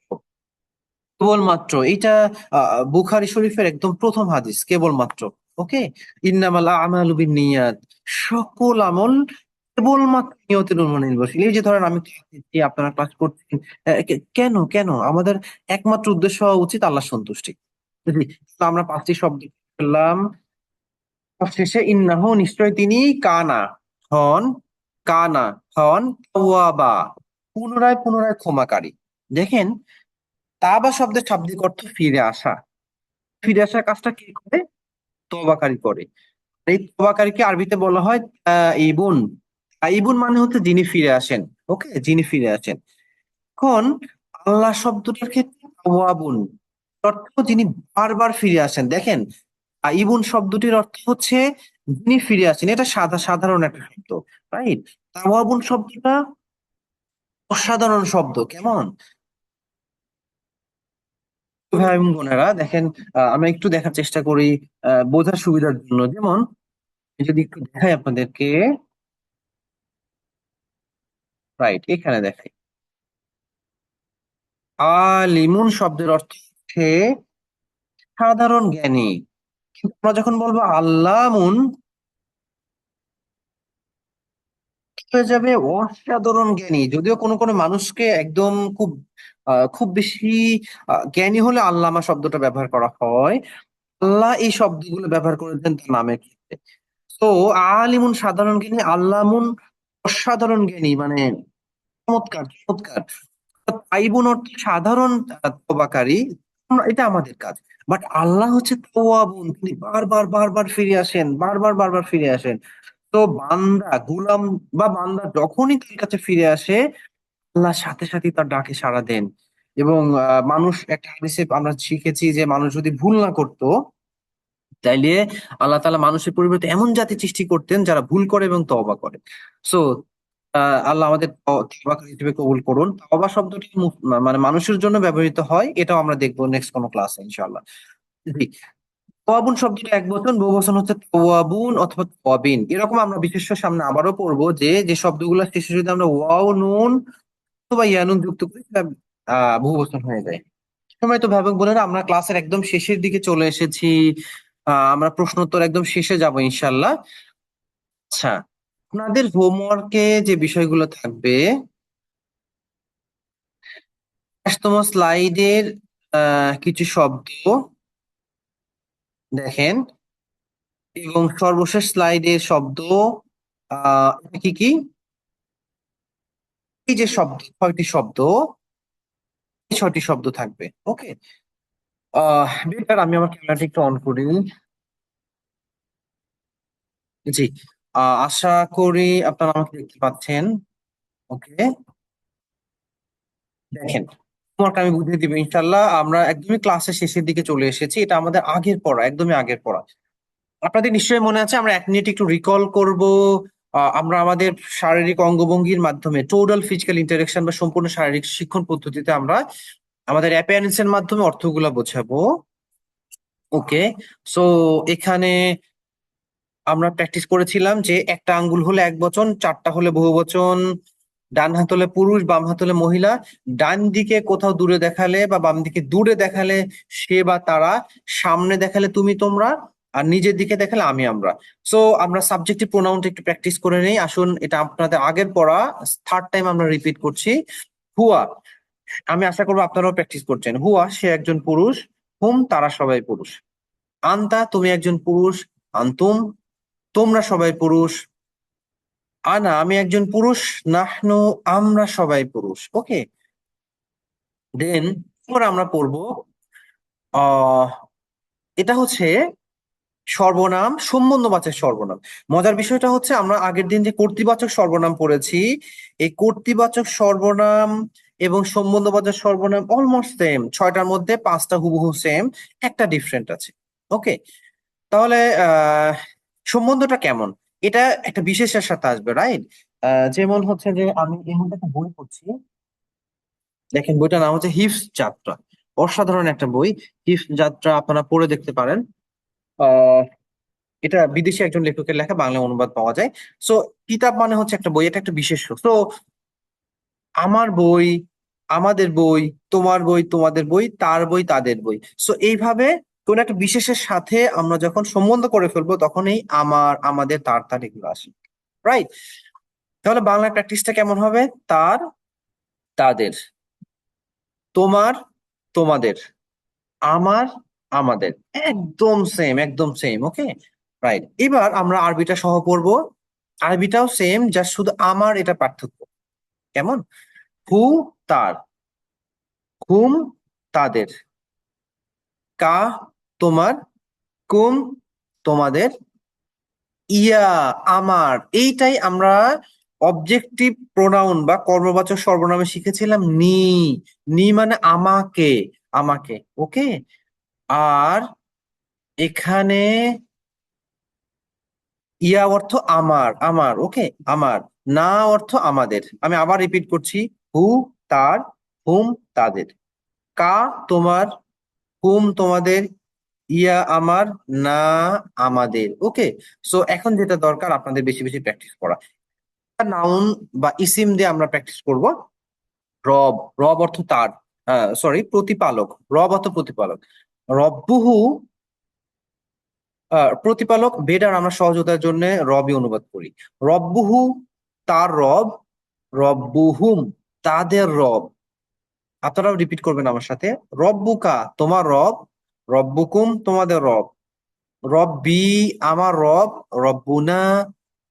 কেবলমাত্র। এটা বুখারী শরীফের একদম প্রথম হাদিস, কেবলমাত্র, ওকে। ইন্নামাল আমালু বিন্নিয়াত, সকল আমল কেবলমাত্র নিয়তের উপর নির্ভরশীল। এই যে ধরেন আমি ক্লাস নিচ্ছি, আপনারা ক্লাস করছেন, কেন কেন আমাদের একমাত্র উদ্দেশ্য হওয়া উচিত আল্লাহ সন্তুষ্টি। বুঝলি? তো আমরা পাঁচটি শব্দ পেলাম। শেষে ইন্নাহু, নিশ্চয় তিনি, কানা হন, কানা হন, তাওয়াবা পুনরায় পুনরায় ক্ষমাকারী। দেখেন, তাবা শব্দের শাব্দিক অর্থ ফিরে আসা। ফিরে আসার কাজটা কে করে? তওবাকারী করে। এই তওবাকারীকে আরবিতে বলা হয় ইবুন। ইবুন মানে হচ্ছে যিনি ফিরে আসেন, ওকে, যিনি ফিরে আসেন। এখন আল্লাহ শব্দটার ক্ষেত্রে তাওয়াবুন অর্থ যিনি বারবার ফিরে আসেন। দেখেন, ইবুন শব্দটির অর্থ হচ্ছে যিনি ফিরে আসেন, এটা সাধারণ একটা শব্দ, রাইট? তাওয়াবুন শব্দটা অসাধারণ শব্দ, কেমন? ভাই এবং বোনেরা দেখেন, আমরা একটু দেখার চেষ্টা করি বোঝার সুবিধার জন্য। যেমন আমি যদি একটু দেখাই আপনাদেরকে, রাইট, এখানে দেখাই। আলিমুন শব্দের অর্থ হচ্ছে সাধারণ জ্ঞানী। কিন্তু আমরা যখন বলবো আল্লামুন, হয়ে যাবে অসাধারণ জ্ঞানী। যদিও কোনো কোনো মানুষকে একদম খুব খুব বেশি জ্ঞানী হলে আল্লামা শব্দটা ব্যবহার করা হয়। আল্লাহ এই শব্দগুলো ব্যবহার করেছেন তার নামের ক্ষেত্রে। তো আলিমুন সাধারণ জ্ঞানী, আল্লামুন অসাধারণ জ্ঞানী, মানে চমৎকার চমৎকার। তাইবুন অর্থ সাধারণ তওবাকারী। এটা আমাদের কাজ। বাট আল্লাহ হচ্ছে তাওয়াবুন, তিনি বারবার বারবার ফিরে আসেন, বারবার বারবার ফিরে আসেন। তো বান্দা, গুলাম বা বান্দা যখনই তার কাছে ফিরে আসে, আল্লাহ সাথে সাথে তার ডাকে সাড়া দেন। এবং মানুষ, একটা হাদিসে আমরা শিখেছি যে মানুষ যদি ভুল না করতো, তাইলে আল্লাহ তাআলা মানুষের পরিবর্তে এমন জাতি সৃষ্টি করতেন যারা ভুল করে এবং তওবা করে। সো আল্লাহ আমাদের তওবাকারী হিসেবে কবুল করুন। তওবা শব্দটি মানে মানুষের জন্য ব্যবহৃত হয়, এটাও আমরা দেখবো নেক্সট কোনো ক্লাসে ইনশাআল্লাহ। জি। তাওয়াবুন শব্দটা এক বচন, বহু বচন হচ্ছে তাওয়াবুন অথবা তাওয়াবিন। এরকম আমরা বিশেষ্য সামনে আবারও পড়বো, যে যে শব্দগুলো শেষে যদি আমরা ওয়াও, নুন অথবা ইয়ানুন যুক্ত করি, সেটা বহু বচন হয়ে যায়। সময় তো ভাবক বোনেরা, আমরা ক্লাসের একদম শেষের দিকে চলে এসেছি। আমরা প্রশ্নোত্তর একদম শেষে যাব ইনশাল্লাহ। আচ্ছা, আপনাদের হোমওয়ার্কে যে বিষয়গুলো থাকবে, ২২তম স্লাইডের কিছু শব্দ দেখেন, এবং সর্বশেষ স্লাইডের শব্দ এটা কি কি, এই যে শব্দ, ছয়টি শব্দ, এই ছয়টি শব্দ থাকবে। ওকে, বেটার আমি আমার ক্যামেরাটা একটু অন করি। জি, আশা করি আপনারা আমাকে দেখতে পাচ্ছেন। ওকে, দেখেন, হোমওয়ার্ক আমি বুঝিয়ে দিব ইনশাল্লাহ। আমরা একদমই ক্লাসের শেষের দিকে চলে এসেছি, এটা আমাদের আগের পড়া, একদমই আগের পড়া। আপনাদের নিশ্চয়ই মনে আছে, আমরা 1 মিনিট একটু রিকল করব। আমরা আমাদের শারীরিক অঙ্গভঙ্গির মাধ্যমে টোটাল ফিজিক্যাল ইন্টারেকশন বা সম্পূর্ণ শারীরিক শিক্ষণ পদ্ধতিতে আমরা আমাদের অ্যাপিয়ারেন্স এর মাধ্যমে অর্থগুলা বোঝাবো। ওকে, সো এখানে আমরা প্র্যাকটিস করেছিলাম যে একটা আঙ্গুল হলে একবচন, চারটা হলে বহুবচন, ডান হাত হলে পুরুষ, বাম হাত হলে মহিলা, ডান দিকে কোথাও দূরে দেখালে বা বাম দিকে দূরে দেখালে সে বা তারা, সামনে দেখালে তুমি তোমরা, আর নিজের দিকে দেখালে আমি আমরা। সো আমরা সাবজেক্টিভ প্রোনাউনটা একটু প্র্যাকটিস করে নেই, আসুন। এটা আপনাদের আগের পড়া, থার্ড টাইম আমরা রিপিট করছি। হুয়া, আমি আশা করবো আপনারাও প্র্যাকটিস করছেন। হুয়া, সে একজন পুরুষ। হুম, তারা সবাই পুরুষ। আন্তা, তুমি একজন পুরুষ। আন্তুম, তোমরা সবাই পুরুষ। আনা, আমি একজন পুরুষ। নাহনু, আমরা সবাই পুরুষ। ওকে, দেন এবার আমরা পড়বো আহ এটা হচ্ছে সর্বনাম, সম্বন্ধবাচক সর্বনাম। মজার বিষয়টা হচ্ছে, আমরা আগের দিন যে কর্তৃবাচক সর্বনাম পড়েছি, এই কর্তৃবাচক সর্বনাম এবং সম্বন্ধবাচক সর্বনাম অলমোস্ট সেম, ছয়টার মধ্যে পাঁচটা হুবহু সেম, একটা ডিফারেন্ট আছে। ওকে, তাহলে সম্বন্ধটা কেমন, এটা একটা বিশেষের সাথে আসবে, রাইট? যেমন হচ্ছে যে আমি এই মুহূর্তে একটা বই পড়ছি, দেখেন বইটার নাম হচ্ছে হিপস যাত্রা। অসাধারণ একটা বই, হিপস যাত্রা, আপনারা পড়ে দেখতে পারেন। আহ এটা বিদেশি একজন লেখকের লেখা, বাংলা অনুবাদ পাওয়া যায়। সো কিতাব মানে হচ্ছে একটা বই, এটা একটা বিশেষ্য। তো আমার বই, আমাদের বই, তোমার বই, তোমাদের বই, তার বই, তাদের বই। সো এইভাবে কোন একটা বিশেষের সাথে আমরা যখন সম্বন্ধ করে ফেলবো, তখনই আমার, আমাদের, তার, তার এগুলো আসে, রাইট? তাহলে বাংলা প্র্যাকটিসটা কেমন হবে? তার, তাদের, তোমার, তোমাদের, আমার, আমাদের, একদম সেম, একদম সেম। ওকে, রাইট। এবার আমরা আরবিটা সহ পড়বো। আরবিটাও সেম, যা শুধু আমার এটা পার্থক্য। কেমন? হু, তার। হুম, তাদের। কা, তোমার। কুম, তোমাদের। ইয়া, আমার। এইটাই আমরা অবজেক্টিভ প্রোনাউন বা কর্মবাচক সর্বনামে শিখেছিলাম, নি। নি মানে আমাকে, আমাকে। ওকে, আর এখানে ইয়া অর্থ আমার, আমার। ওকে, আমার। না অর্থ আমাদের। আমি আবার রিপিট করছি, হু, তার। হুম, তাদের। কা, তোমার। হুম, তোমাদের। ইয়া, আমার। না, আমাদের। ওকে, সো এখন যেটা দরকার, আপনাদের বেশি বেশি প্র্যাকটিস করা। নাউন বা ইসিম দিয়ে আমরা প্র্যাকটিস করব। রব, রব অর্থ তার, সরি, প্রতিপালক। রব অর্থ প্রতিপালক। রব্বুহু, প্রতিপালক। বেটার আমরা সহজতার জন্য রবই অনুবাদ করি। রব্বুহু, তার রব। রব্বুহুম, তাদের রব। আপনারাও রিপিট করবেন আমার সাথে। রব্বুকা, তোমার রব। রব্বুকুম, তোমাদের রব। রব্বি, আমার রব। রব্বুনা,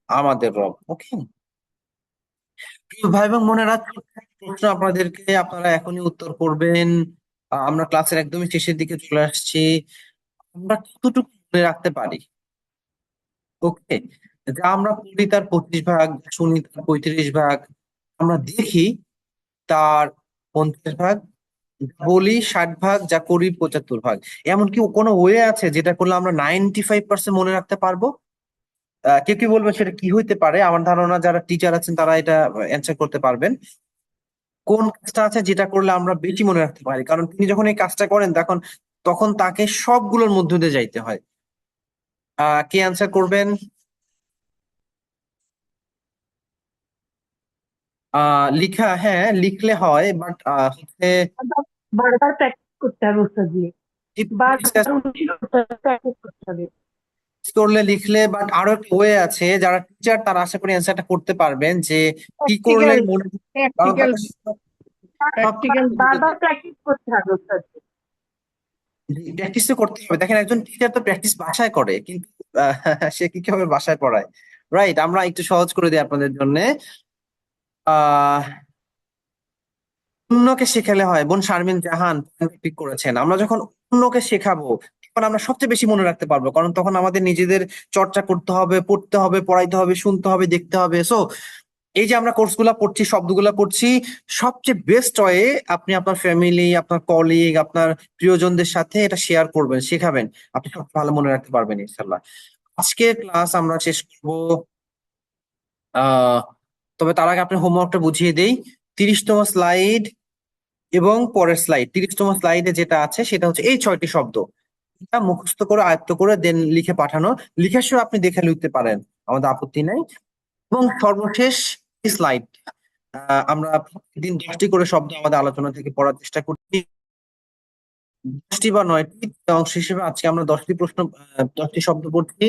আমাদের রব। ওকে, প্রিয় ভাই এবং বোনেরা, ছোট্ট একটা প্রশ্ন আপনাদেরকে, আপনারা এখনই উত্তর করবেন। আমরা ক্লাসের একদমই শেষের দিকে চলে আসছি। আমরা কতটুকু মনে রাখতে পারি? ওকে, যা আমরা পড়ি তার 25 ভাগ, শুনি তার 35 ভাগ, আমরা দেখি তার 50 ভাগ, বলি 60 ভাগ, যা করি 75 ভাগ। এমনকি কোনো ওয়ে আছে যেটা করলে আমরা 95% মনে রাখতে পারবো? কেউ কি বলবেন সেটা কি হইতে পারে? আমার ধারণা যারা টিচার আছেন তারা এটা অ্যান্সার করতে পারবেন। কোন কাজটা আছে যেটা করলে আমরা বেশি মনে রাখতে পারি? কারণ তিনি যখন এই কাজটা করেন, তখন তখন তাকে সবগুলোর মধ্য দিয়ে যাইতে হয়। কে অ্যান্সার করবেন? লিখা, হ্যাঁ লিখলে হয়, বাট হচ্ছে বারবার প্র্যাকটিস করতে হবে ওস্তাদ দিয়ে। প্র্যাকটিস বারবার অনুশীলন করতে হবে, প্র্যাকটিস করতে হবে। করলে লিখলে, বাট আরো একটা ওয়ে আছে, যারা টিচার তারা আশা করি অ্যান্সারটা করতে পারবেন, যে কি করলে প্র্যাকটিক্যাল, মনে, কারণ প্র্যাকটিক্যাল, তারা প্র্যাকটিক্যাল সবকিছু মনে বারবার প্র্যাকটিস করতে হবে ওস্তাদ। প্র্যাকটিস তো করতে হবে। দেখেন একজন টিচার তো প্র্যাকটিস বাসায় করে, কিন্তু আহ, সে কি কিভাবে বাসায় পড়ায়? রাইট, আমরা একটু সহজ করে দিই আপনাদের জন্য। আহ অন্যকে শেখালে হয়, বোন শারমিন জাহান পিক করেছেন। আমরা যখন অন্যকে শেখাবো তখন আমরা সবচেয়ে বেশি মনে রাখতে পারবো, কারণ তখন আমাদের নিজেদের চর্চা করতে হবে, পড়তে হবে, পড়াইতে হবে, শুনতে হবে, দেখতে হবে। সো এই যে আমরা কোর্সগুলা পড়ছি, শব্দগুলা পড়ছি, সবচেয়ে বেস্ট ওয়ে আপনি আপনার ফ্যামিলি, আপনার কলিগ, আপনার প্রিয়জনদের সাথে এটা শেয়ার করবেন, শেখাবেন। আপনি সব ভালো মনে রাখতে পারবেন ইনশাল্লাহ। আজকের ক্লাস আমরা শেষ করবো। আহ তবে তার আগে আপনি হোমওয়ার্কটা বুঝিয়ে দেই। 30তম স্লাইড এবং পরের স্লাইড, 30তম স্লাইডে যেটা আছে সেটা হচ্ছে এই 6টি শব্দ। এটা মুখস্থ করে আয়ত্ত করে দেন লিখে পাঠানো। লিখার সময় আপনি দেখে লিখতে পারেন, আমাদের আপত্তি নাই। এবং সর্বশেষ স্লাইড, আমরা প্রতিদিন 10টি করে শব্দ আমাদের আলোচনা থেকে পড়ার চেষ্টা করছি, 10টি বা 9টি অংশ হিসেবে আজকে আমরা 10টি প্রশ্ন, 10টি শব্দ পড়ছি।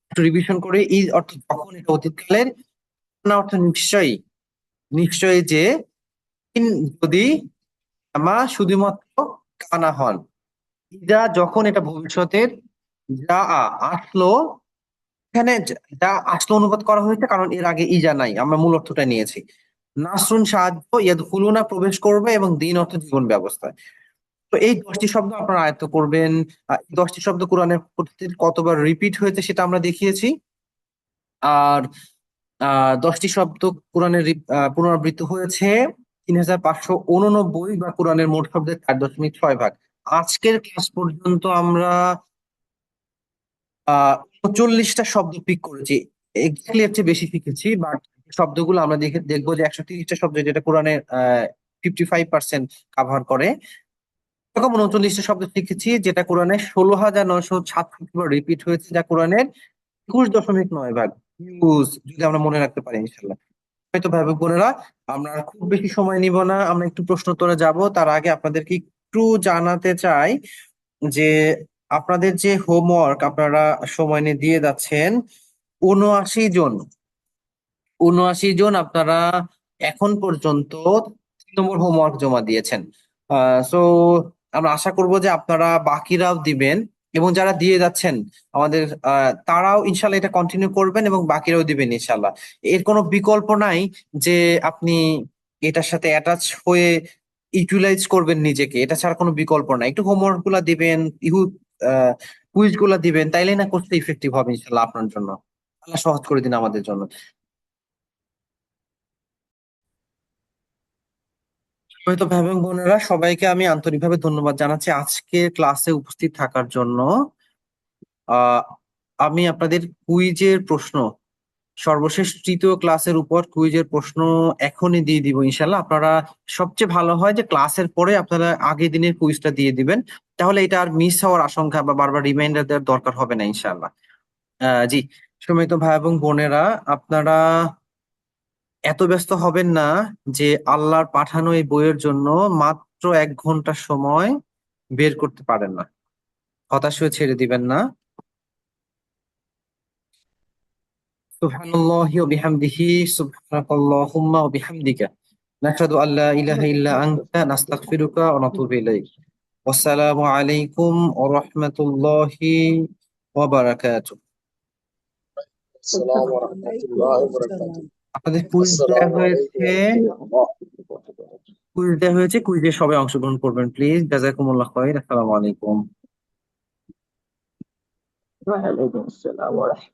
একটু রিভিশন করে, ইজ অর্থ যখন, এটা অতীতকালের। না অর্থ নিশ্চয়ই, নিশ্চয়ই যে। ইন যদি, মা শুধুমাত্র কানা হন। যা যখন, এটা ভবিষ্যতের। যা আসলো, এখানে যা আসলো অনুবাদ করা হয়েছে কারণ এর আগে ইজা নাই, আমরা মূল অর্থটা নিয়েছি। নাসরুন সাহায্য, ইয়াদখুলুনা প্রবেশ করবে, এবং দিন অর্থ জীবন ব্যবস্থা। তো এই 10টি শব্দ আপনারা আয়ত্ত করবেন। এই 10টি শব্দ কোরআনের প্রতিটি কতবার রিপিট হয়েছে সেটা আমরা দেখিয়েছি। আর 10টি শব্দ কোরআনের পুনরাবৃত্তি হয়েছে 3589, বা কোরআনের মোট শব্দের 4.6 ভাগ। আজকের ক্লাস পর্যন্ত আমরা 39টা শব্দ পিক করেছি। এক্স্যাক্টলি এর চেয়ে বেশি শিখেছি, বাট শব্দগুলো আমরা দেখবো যে 130টা শব্দ, যেটা কোরআনের 55% কাভার করে। এরকম 39টা শব্দ শিখেছি যেটা কোরআনের 16,966 বার রিপিট হয়েছে, যা কোরআনের 21.9 ভাগ ইউজ, যদি আমরা মনে রাখতে পারি ইনশাল্লাহ। হয়তো ভাই বোনেরা, আমরা আর খুব বেশি সময় নিব না, আমরা একটু প্রশ্নোত্তরে যাব। তার আগে আপনাদেরকে একটু জানাতে চাই যে আপনাদের যে হোমওয়ার্ক আপনারা সময় নিয়ে দিয়ে যাচ্ছেন, 79 জন, 79 জন আপনারা এখন পর্যন্ত 3 নম্বর হোমওয়ার্ক জমা দিয়েছেন। সো আমরা আশা করব যে আপনারা বাকিরাও দিবেন, এবং যারা দিয়ে যাচ্ছেন আমাদের, তারাও ইনশাল্লাহ এটা কন্টিনিউ করবেন, এবং বাকিরাও দিবেন ইনশাল্লাহ। এর কোনো বিকল্প নাই যে আপনি এটার সাথে অ্যাটাচ হয়ে ইউটিলাইজ করবেন নিজেকে, এটা ছাড়া কোনো বিকল্প নাই। একটু হোমওয়ার্ক গুলা দিবেন, কুইজ গুলা দিবেন, তাইলে না কোর্সটা ইফেক্টিভ হবে ইনশাল্লাহ আপনার জন্য। আল্লাহ সহজ করে দিন আমাদের জন্য। হয়তো ভাই এবং বোনেরা, সবাইকে আমি আন্তরিকভাবে ধন্যবাদ জানাচ্ছি আজকে ক্লাসে উপস্থিত থাকার জন্য। আহ আমি আপনাদের কুইজের প্রশ্ন, সর্বশেষ 3য় ক্লাসের উপর কুইজের প্রশ্ন এখনই দিয়ে দিব ইনশাল্লাহ। আপনারা সবচেয়ে ভালো হয় যে ক্লাসের পরে আপনারা আগের দিনের কুইজটা দিয়ে দিবেন, তাহলে এটা আর মিস হওয়ার আশঙ্কা বা বারবার রিমাইন্ডার দেওয়ার দরকার হবে না ইনশাল্লাহ। জি, সম্মানিত ভাই এবং বোনেরা, আপনারা এত ব্যস্ত হবেন না যে আল্লাহর পাঠানো এই বইয়ের জন্য মাত্র 1 ঘন্টা সময় বের করতে পারেন না। হতাশ হয়ে ছেড়ে দিবেন না। সুবহানাল্লাহি ওয়া বিহামদিহি, সুবহানাকাল্লাহুম্মা ওয়া বিহামদিকা, নাশহাদু আল্লা ইলাহা ইল্লা আনতা, নাস্তাগফিরুকা ওয়া নাতুবু ইলাইক। ওয়াসসালামু আলাইকুম ওয়া রাহমাতুল্লাহি ওয়া বারাকাতুহু। السلام ورحمة الله وبركاته. আপনাদের কুইজ দেওয়া السلام عليكم হয়েছে, ورحمة الله وبركاته. কুইজে সবাই অংশগ্রহণ করবেন প্লিজ। জাযাকুমুল্লাহ খাইর। আসসালামু আলাইকুম। ওয়ালাইকুম আসসালাম ওয়া রাহমাতুল্লাহ।